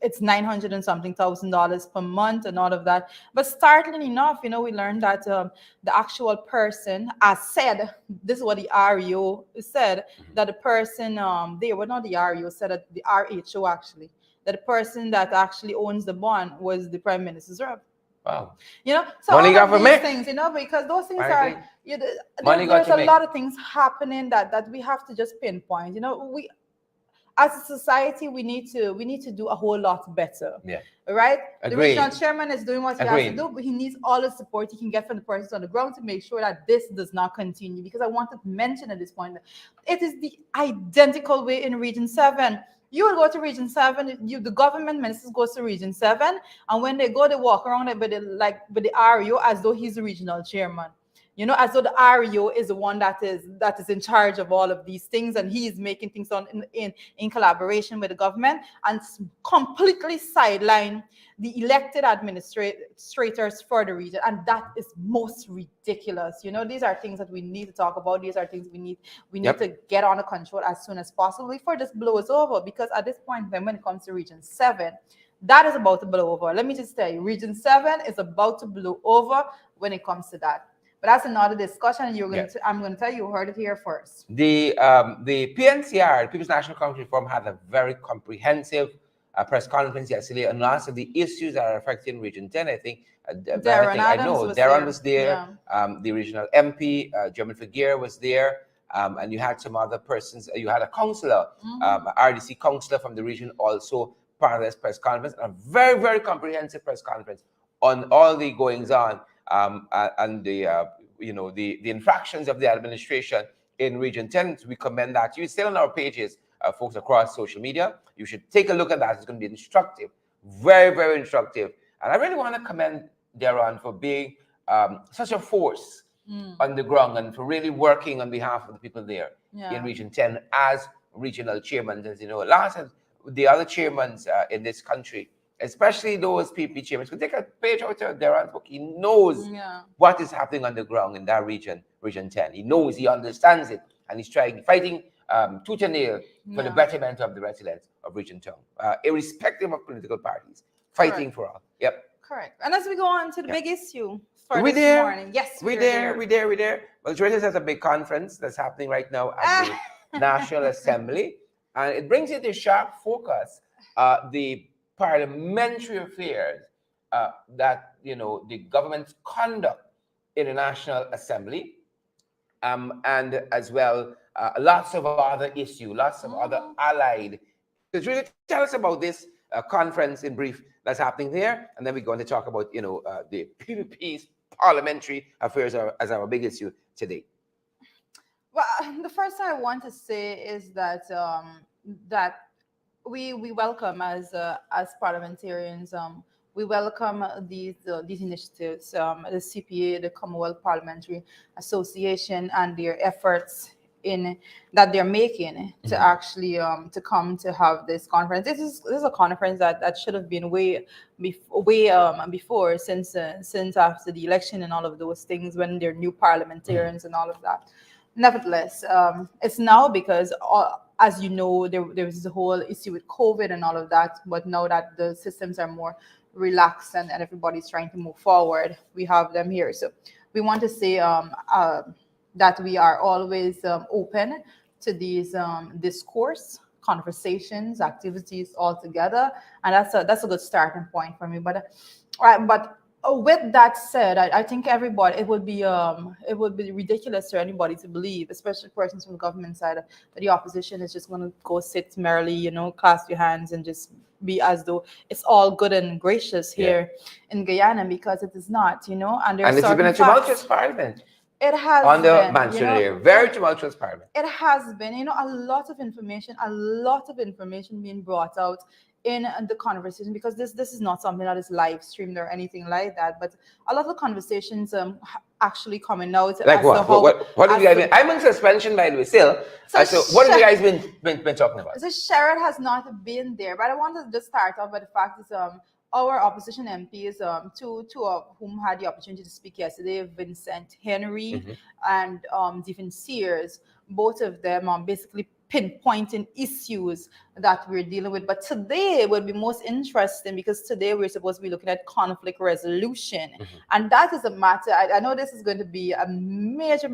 it's $900 and something thousand per month and all of that. But startling enough, we learned that the actual person, as said, this is what the REO said, that the person not the REO, said that the RHO actually, that the person that actually owns the bond was the Prime Minister's rep. Wow. So money all of these things, because those things are, there's a lot of things happening that we have to just pinpoint. We, as a society, we need to do a whole lot better. Yeah. Right? Agreed. The regional chairman is doing what he has to do, but he needs all the support he can get from the persons on the ground to make sure that this does not continue. Because I wanted to mention at this point that it is the identical way in Region 7. You will go to Region 7, the government ministers goes to Region 7, and when they go, they walk around with the REO as though he's the regional chairman. As though the REO is the one that is in charge of all of these things, and he is making things in collaboration with the government, and completely sideline the elected administrators for the region, and that is most ridiculous. These are things that we need to talk about. These are things we need to get under control as soon as possible before this blows over. Because at this point, when it comes to Region 7, that is about to blow over. Let me just tell you, Region 7 is about to blow over when it comes to that. But that's another discussion, and I'm going to tell you heard it here first. The PNCR, the People's National Congress Forum, had a very comprehensive press conference yesterday on lots of the issues that are affecting Region 10. I think Darren was there. Yeah. The regional MP, German Figuer, was there. And you had some other persons. You had a councillor, RDC councillor from the region, also part of this press conference. A very, very comprehensive press conference on all the goings on and the the infractions of the administration in Region 10. We commend that. You still on our pages, folks, across social media. You should take a look at that. It's going to be instructive, very, very instructive. And I really want to commend Darren for being such a force on the ground and for really working on behalf of the people there in Region 10 as regional chairman. As you know, the other chairmen in this country, especially those PP chairmen, could take a page out of Darren's book. He knows what is happening on the ground in that region, Region 10. He knows, he understands it, and he's fighting tooth and nail for the betterment of the residents of Region 10, irrespective of political parties, fighting for all. Yep. Correct. And as we go on to the big issue for this morning. Yes, we're there. Well, the Traitors has a big conference that's happening right now at the National Assembly, and it brings into sharp focus the parliamentary affairs that the government's conduct in the National Assembly, and as well lots of other issues, lots of other allied issues. Really, tell us about this conference in brief that's happening there, and then we're going to talk about the PPP's parliamentary affairs as our big issue today. Well, the first thing I want to say is that that we welcome as parliamentarians. We welcome these initiatives, the CPA, the Commonwealth Parliamentary Association, and their efforts that they're making to actually to come to have this conference. This is a conference that should have been way before, since after the election and all of those things, when they're new parliamentarians and all of that. Nevertheless, it's now because, as you know, there was the whole issue with COVID and all of that. But now that the systems are more relaxed and everybody's trying to move forward, we have them here. So we want to say that we are always open to these discourse, conversations, activities all together, and that's a good starting point for me. But with that said, I think everybody, it would be ridiculous for anybody to believe, especially persons from the government side, that the opposition is just going to go sit merrily, clasp your hands and just be as though it's all good and gracious here in Guyana, because it is not, and it's been a tumultuous parliament. It has on the been, Mansion very tumultuous parliament. It has been, a lot of information being brought out in the conversation, because this is not something that is live streamed or anything like that, but a lot of conversations actually coming out. Like what have you guys been? I'm in suspension, by the way, still. So what have you guys been talking about? So Sherrod has not been there, but I wanted to just start off by the fact that our opposition MPs, two of whom had the opportunity to speak yesterday, Vincent Henry and Stephen Sears, both of them basically pinpointing issues that we're dealing with. But today would be most interesting, because today we're supposed to be looking at conflict resolution, and that is a matter. I know this is going to be a major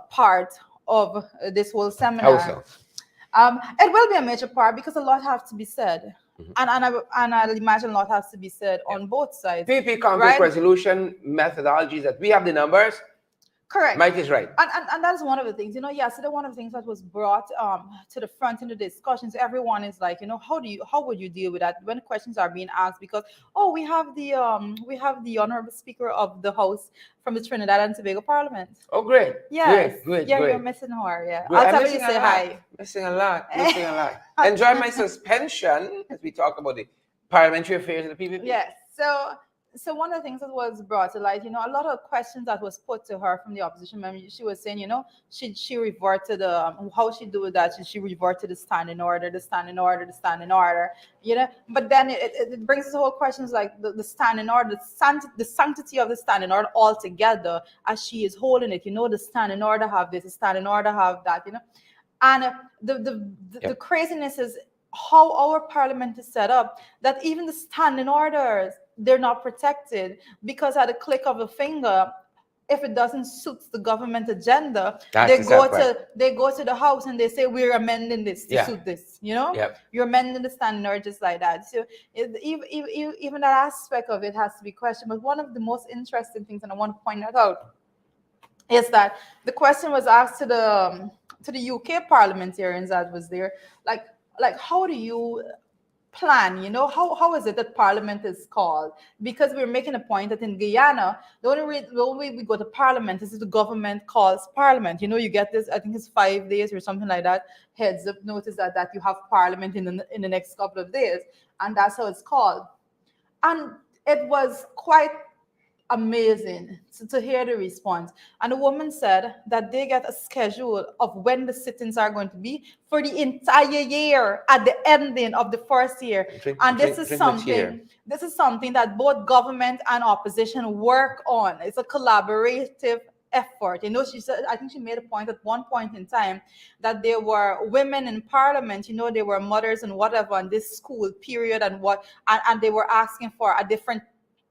part of this whole seminar. How so? It will be a major part because a lot has to be said. And I imagine a lot has to be said on both sides. PP conflict resolution methodologies, that we have the numbers. Correct. Mike is right. And that's one of the things, yesterday, one of the things that was brought to the front in the discussions, everyone is like, how would you deal with that when questions are being asked? Because, we have the honorable speaker of the House from the Trinidad and Tobago Parliament. Oh, great. Yes. Great. You're missing her, yeah. Great. I'll tell you to say hi. Missing a lot. Enjoy my suspension as we talk about the parliamentary affairs of the PPP. Yes. So one of the things that was brought to light, a lot of questions that was put to her from the opposition member, she was saying, she reverted how she do that. She reverted the standing order. But then it brings us the whole questions like the standing order, the sanctity of the standing order altogether, as she is holding it. The standing order have this, the standing order have that. And the craziness is how our parliament is set up, that even the standing orders, they're not protected, because at a click of a finger, if it doesn't suit the government agenda, they go to the House and they say, we're amending this to suit this. You're amending the standing order just like that. So even that aspect of it has to be questioned. But one of the most interesting things, and I want to point that out, is that the question was asked to the UK parliamentarians that was there, like how do you plan, how is it that parliament is called? Because we're making a point that in Guyana, the only way we go to parliament is if the government calls parliament. You get this, I think it's 5 days or something like that, heads up notice that you have parliament in the next couple of days, and that's how it's called. And it was quite amazing to hear the response. And the woman said that they get a schedule of when the sittings are going to be for the entire year at the ending of the first year. And this is something that both government and opposition work on. It's a collaborative effort. She said, I think she made a point at one point in time that there were women in parliament, they were mothers and whatever on this school period and they were asking for a different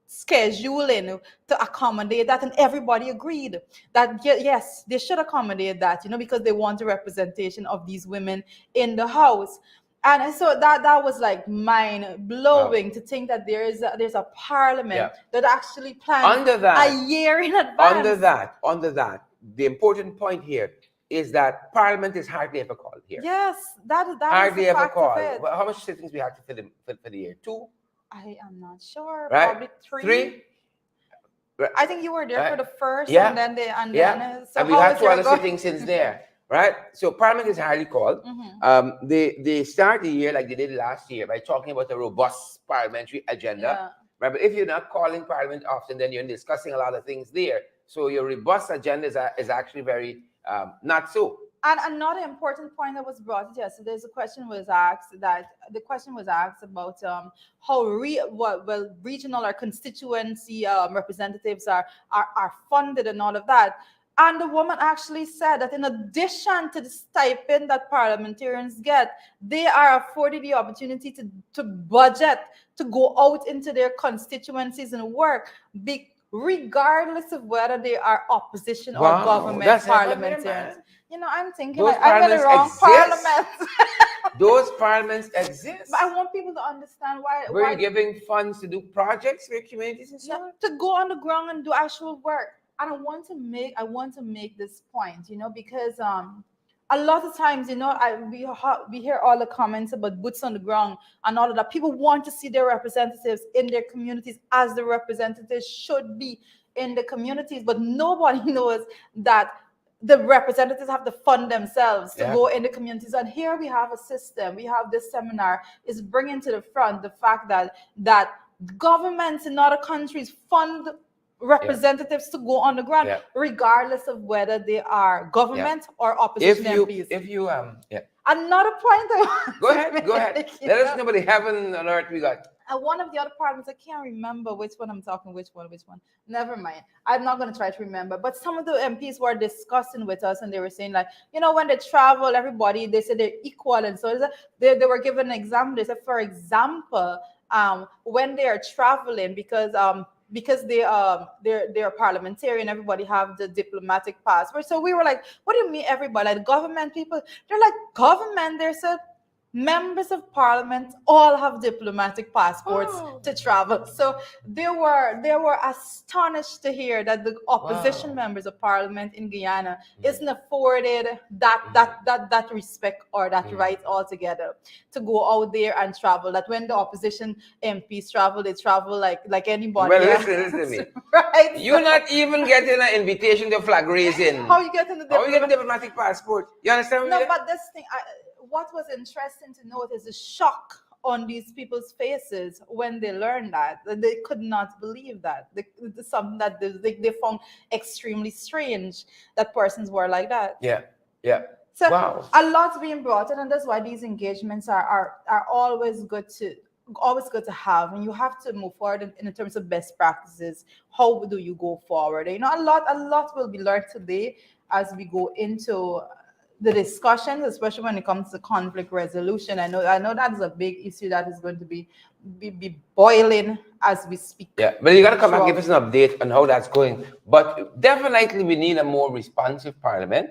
scheduling to accommodate that, and everybody agreed that yes, they should accommodate that, because they want a representation of these women in the house. And so that was like mind blowing to think that there's a parliament that actually plans a year in advance. Under that, the important point here is that parliament is hardly ever called here. Yes, that hardly is the ever fact called. of it. Well, how much sittings we have for the year? 2? I am not sure. Right? Probably 3. 3? Right. I think you were there for the first, so and we had 2 other sittings since there, right? So parliament is highly called. They start the year like they did last year by talking about a robust parliamentary agenda. Right? But if you're not calling parliament often, then you're discussing a lot of things there. So your robust agenda is actually very not so. And another important point that was brought yesterday, the question was asked about how regional or constituency representatives are funded and all of that. And the woman actually said that in addition to the stipend that parliamentarians get, they are afforded the opportunity to budget, to go out into their constituencies and work, regardless of whether they are opposition or government parliamentarians. I'm thinking I'm in the wrong parliament. Those parliaments exist. But I want people to understand why. We're giving funds to do projects for your communities and stuff. To go on the ground and do actual work. And I want to make this point, because a lot of times, we hear all the comments about boots on the ground and all of that. People want to see their representatives in their communities as the representatives should be in the communities, but nobody knows that the representatives have to fund themselves to go in the communities. And here we have a system. We have this seminar is bringing to the front the fact that governments in other countries fund representatives to go on the ground, regardless of whether they are government or opposition MPs. Another point go ahead. Let us know about the heaven and earth we got. And one of the other parliaments, I can't remember which one I'm talking, which one. Never mind. I'm not going to try to remember. But some of the MPs were discussing with us and they were saying like, when they travel, everybody, they said they're equal. And so they were given an example. They said, for example, when they are traveling, because they're parliamentarian, everybody have the diplomatic passport. So we were like, what do you mean everybody? Like government people? They're like, government, they said, members of parliament all have diplomatic passports to travel. So they were astonished to hear that the opposition members of parliament in Guyana isn't afforded that respect or that right altogether to go out there and travel. That when the opposition MPs travel, they travel like anybody. Well, listen to me. Right? You're not even getting an invitation to flag raising. How you getting the diplomatic passport? You understand? No, but this thing. What was interesting to note is the shock on these people's faces when they learned that they could not believe that. It's something that they found extremely strange that persons were like that. Yeah. So a lot's being brought in, and that's why these engagements are always good to have, and you have to move forward in terms of best practices. How do you go forward? A lot will be learned today as we go into the discussions, especially when it comes to conflict resolution. I know that is a big issue that is going to be boiling as we speak. Yeah, but you got to come back and give us an update on how that's going. But definitely we need a more responsive parliament.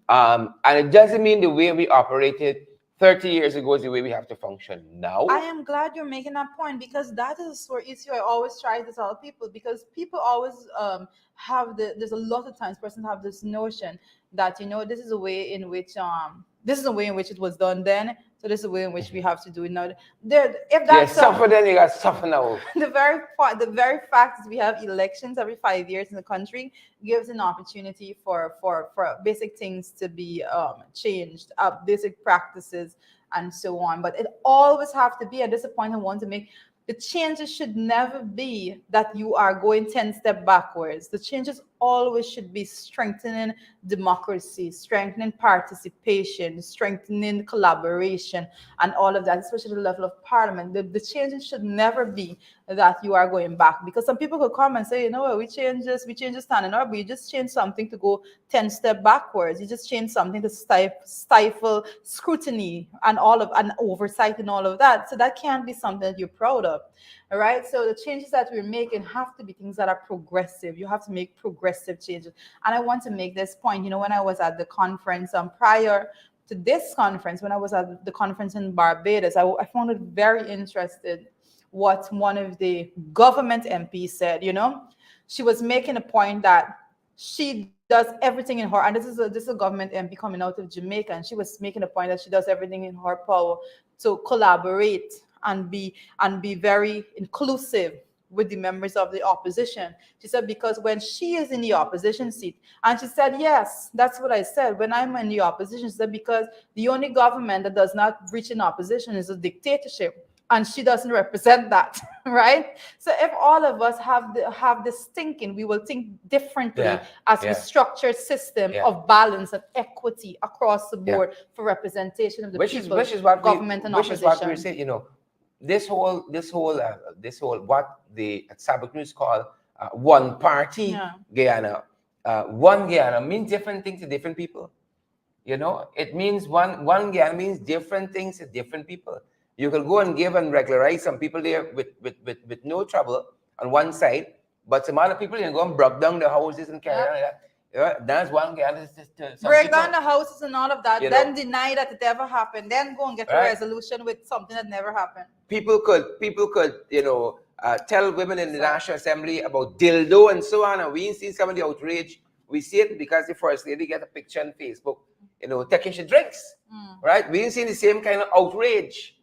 And it doesn't mean the way we operated 30 years ago is the way we have to function now. I am glad you're making that point, because that is where issue I always try to tell people, because people always there's a lot of times persons have this notion that this is a way in which this is the way in which it was done then, so this is the way in which we have to do it now. If that's suffer, then you got to suffer now. the very fact that we have elections every 5 years in the country gives an opportunity for basic things to be changed, basic practices and so on. But it always have to be, and this is a point I want to make, the changes should never be that you are going 10 steps backwards. The changes always should be strengthening democracy, strengthening participation, strengthening collaboration, and all of that, especially at the level of parliament. The changes should never be that you are going back, because some people could come and say, you know what, we change this standing up, but you just change something to go 10 steps backwards. You just change something to stifle scrutiny and oversight and all of that. So that can't be something that you're proud of. All right. So the changes that we're making have to be things that are progressive. You have to make progressive changes. And I want to make this point. You know, when I was at the conference prior to this conference, when I was at the conference in Barbados, I found it very interesting what one of the government MPs said. You know, she was making a point that she does everything in her, and this is a government MP coming out of Jamaica, and she was making a point that she does everything in her power to collaborate and be very inclusive with the members of the opposition. She said, because when she is in the opposition seat, and she said, yes, that's what I said, when I'm in the opposition, she said, because the only government that does not reach an opposition is a dictatorship, and she doesn't represent that, right? So if all of us have this thinking, we will think differently as we structure a system of balance and equity across the board for representation of the people, which is what government and opposition. Which is what we say, you know, this whole what the Sabbath News call one party Guyana. One Guyana means different things to different people. You know, it means one Guyana means different things to different people. You could go and give and regularize some people there with no trouble on one side, but some other people, you go and break down the houses and carry on like that. Yeah, that's one Guyana. Break down the houses and all of that, then deny that it ever happened, then go and get a resolution with something that never happened. People could, you know, tell women in the National Assembly about dildo and so on, and we see some of the outrage. We see it because the First Lady get a picture on Facebook, you know, taking she drinks, right? We see the same kind of outrage,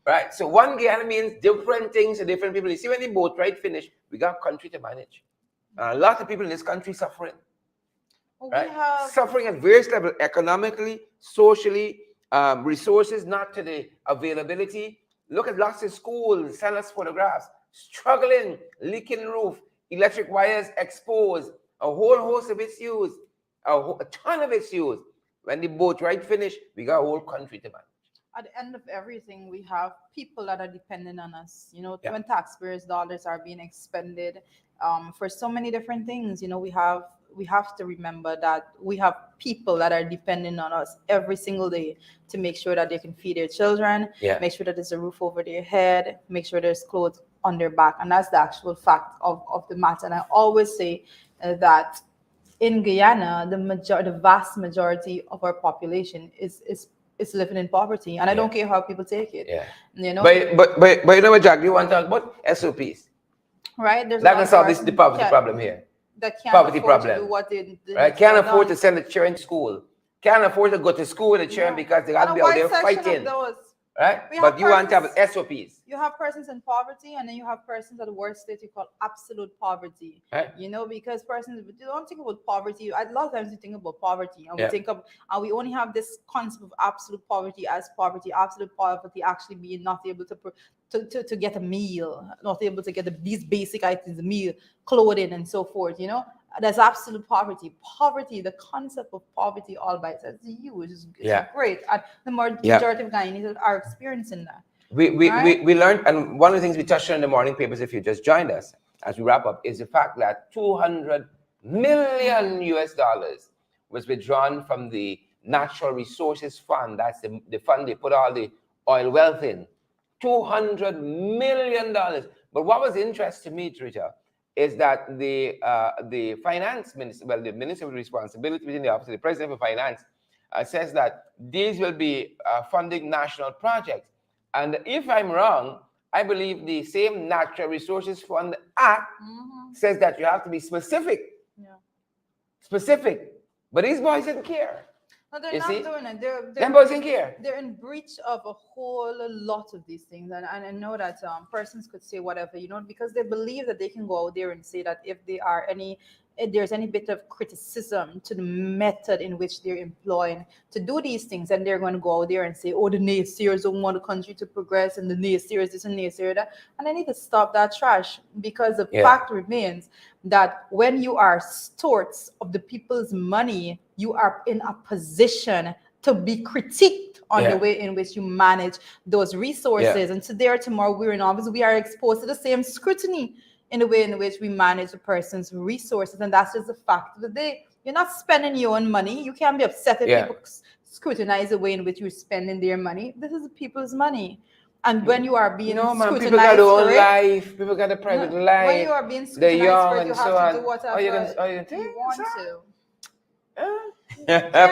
right? So one Guyana means different things to different people. You see, when the boat ride finish, we got a country to manage. A lot of people in this country suffering. Right? Suffering at various levels, economically, socially, resources not to the availability. Look at lots of schools, send us photographs, struggling, leaking roof, electric wires exposed, a whole host of issues, a ton of issues. When the boat ride finish, we got a whole country to manage. At the end of everything, we have people that are dependent on us. You know, when taxpayers' dollars are being expended for so many different things, you know, we have to remember that we have people that are depending on us every single day to make sure that they can feed their children, make sure that there's a roof over their head, make sure there's clothes on their back. And that's the actual fact of the matter. And I always say that in Guyana, the vast majority of our population is living in poverty. And I don't care how people take it. You know? But you know what, Jack, you want to talk about SOPs. Right? That can solve the poverty problem here. That can't afford to do what they right? Can't afford to send a children to school. Can't afford to go to school with a children because they got to be out there fighting. Right? But you want to have SOPs. You have persons in poverty, and then you have persons at the worst state you call absolute poverty. Right. You know, because persons, you don't think about poverty. A lot of times you think about poverty, and we think of, and we only have this concept of absolute poverty as poverty. Absolute poverty actually being not able to get a meal, not able to get these basic items, a meal, clothing, and so forth. You know, there's absolute poverty. Poverty, the concept of poverty all by itself is huge. It's great. And the majority of Guyanese are experiencing that. We learned, and one of the things we touched on in the morning papers, if you just joined us, as we wrap up, is the fact that $200 million was withdrawn from the Natural Resources Fund. That's the fund they put all the oil wealth in. $200 million. But what was interesting to me, Trisha, is that the finance minister, well, the minister with responsibility within the office of the president of finance, says that these will be funding national projects. And if I'm wrong, I believe the same Natural Resources Fund Act says that you have to be specific. Specific. But these boys didn't care. No, they're not doing it. They're in breach of a whole lot of these things, and I know that persons could say whatever, because they believe that they can go out there and say that if there's any bit of criticism to the method in which they're employing to do these things, and they're going to go out there and say, oh, the naysayers don't want the country to progress, and the naysayers this and naysayer that, and they need to stop that trash, because the fact remains that when you are stewards of the people's money, you are in a position to be critiqued on the way in which you manage those resources. And today or tomorrow we're in office, we are exposed to the same scrutiny in the way in which we manage a person's resources. And that's just the fact of the day. You're not spending your own money. You can't be upset if people scrutinize the way in which you're spending their money. This is people's money. And when you are being scrutinized, people got their own life. People got a private life. When you are being scrutinized for it, you have to do whatever you want to.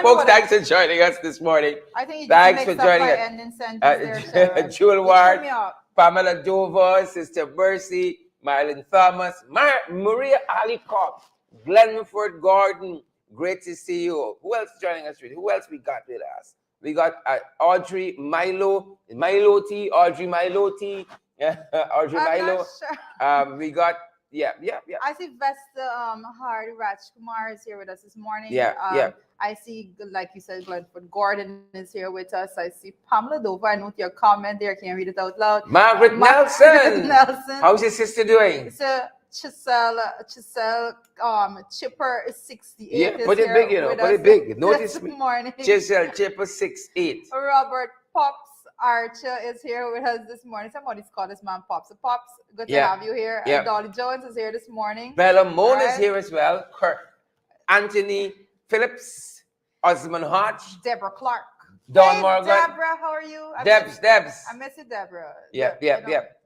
Folks, thanks for joining us this morning. I think thanks for joining us. Jewel Ward, Pamela Dover, Sister Mercy, Marilyn Thomas, Maria Alicott, Glenford Gordon. Great to see you. Who else is joining us? Who else we got with us? We got Audrey Milo, Audrey Milo. Sure. We got I see Vesta Hardy Rajkumar is here with us this morning. I see, like you said, Glenford Gordon is here with us. I see Pamela Dover. I note your comment there. Can't read it out loud. Margaret Nelson. How's your sister doing? So Chiselle Chipper is 68. Yeah, put it big, put it big. Notice me. Morning. Chiselle Chipper 68. Robert Pops Archer is here with us this morning. Somebody's called this man Pops. So Pops, good to have you here. And Dolly Jones is here this morning. Bella Moon is here as well. Anthony Phillips, Osmond Hodge, Deborah Clark, Don Morgan. Deborah, how are you? Debs. I miss you, Deborah.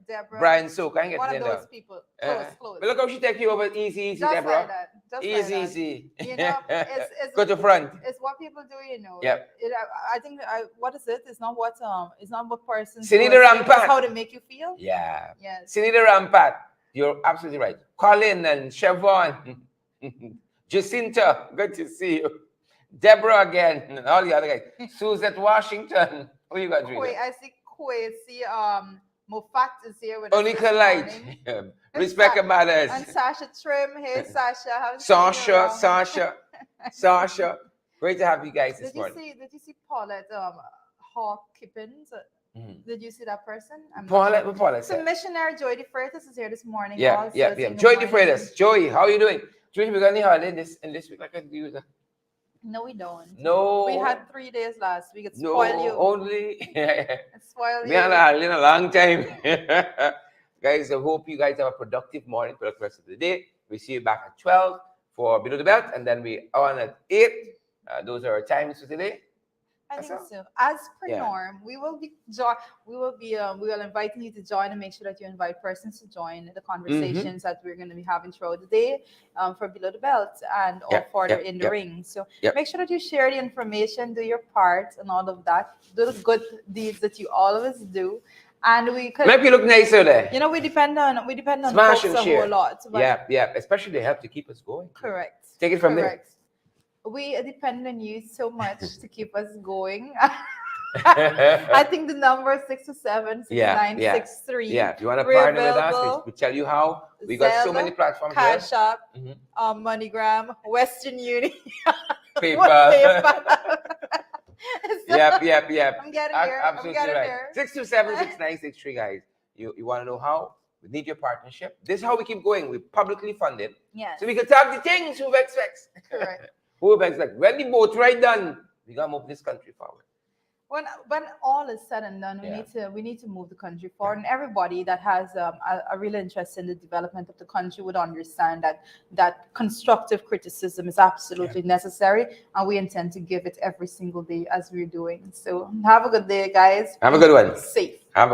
Deborah. Brian Sook, I can get one of those people. Close. But look how she take you over easy, just Deborah. Like that. Just easy. It's go to front. It's what people do, Yep. I think what is it? It's not what persons. Sinida Rampat. How to make you feel. Yeah. Yes. Sinida Rampat. You're absolutely right. Colin and Siobhan. Jacinta, good to see you. Deborah again, and all the other guys. Suzette Washington. Who you got, Drina? I see Kwesi. Mofat is here with us. Onika Light. Respect matters. And Sasha Trim. Hey, Sasha. Sasha. Great to have you guys this morning. Did you see Paulette Hawk Kippens? Did you see that person? Paulette. So missionary Joy DeFreitas is here this morning. Yeah. Joy DeFreitas. Joy, how are you doing? Joy, we got any holiday in this week? I can do that. No, we don't. No. We had 3 days last week. It spoiled you. Only. It spoiled you. We had a long time. Guys, I hope you guys have a productive morning for the rest of the day. We see you back at 12 for Below the Belt, and then we on at 8. Those are our times for today. I think so. As per norm, we will invite you to join, and make sure that you invite persons to join the conversations that we're going to be having throughout the day for Below the Belt and all further in the ring. So make sure that you share the information, do your part, and all of that. Do the good deeds that you always do. And we could make you look nicer there. We depend on Smash folks and share. A whole lot. Especially they help to keep us going. Correct. Take it from there. We depend on you so much to keep us going. I think the number is 627-6963. Yeah. If you want to partner with us, we tell you how. We got so many platforms. Cash App, MoneyGram, Western Union, PayPal. Yep. I'm getting here. Absolutely right. 627-6963, guys. You want to know how? We need your partnership. This is how we keep going. We publicly fund it. Yes. So we can talk the things who expects. Correct. Who expects? When the boat ride done, we gotta move this country forward. When all is said and done, we need to move the country forward, and everybody that has a real interest in the development of the country would understand that constructive criticism is absolutely necessary, and we intend to give it every single day as we're doing. So have a good day, guys. Have a good one. Safe. Have a good one.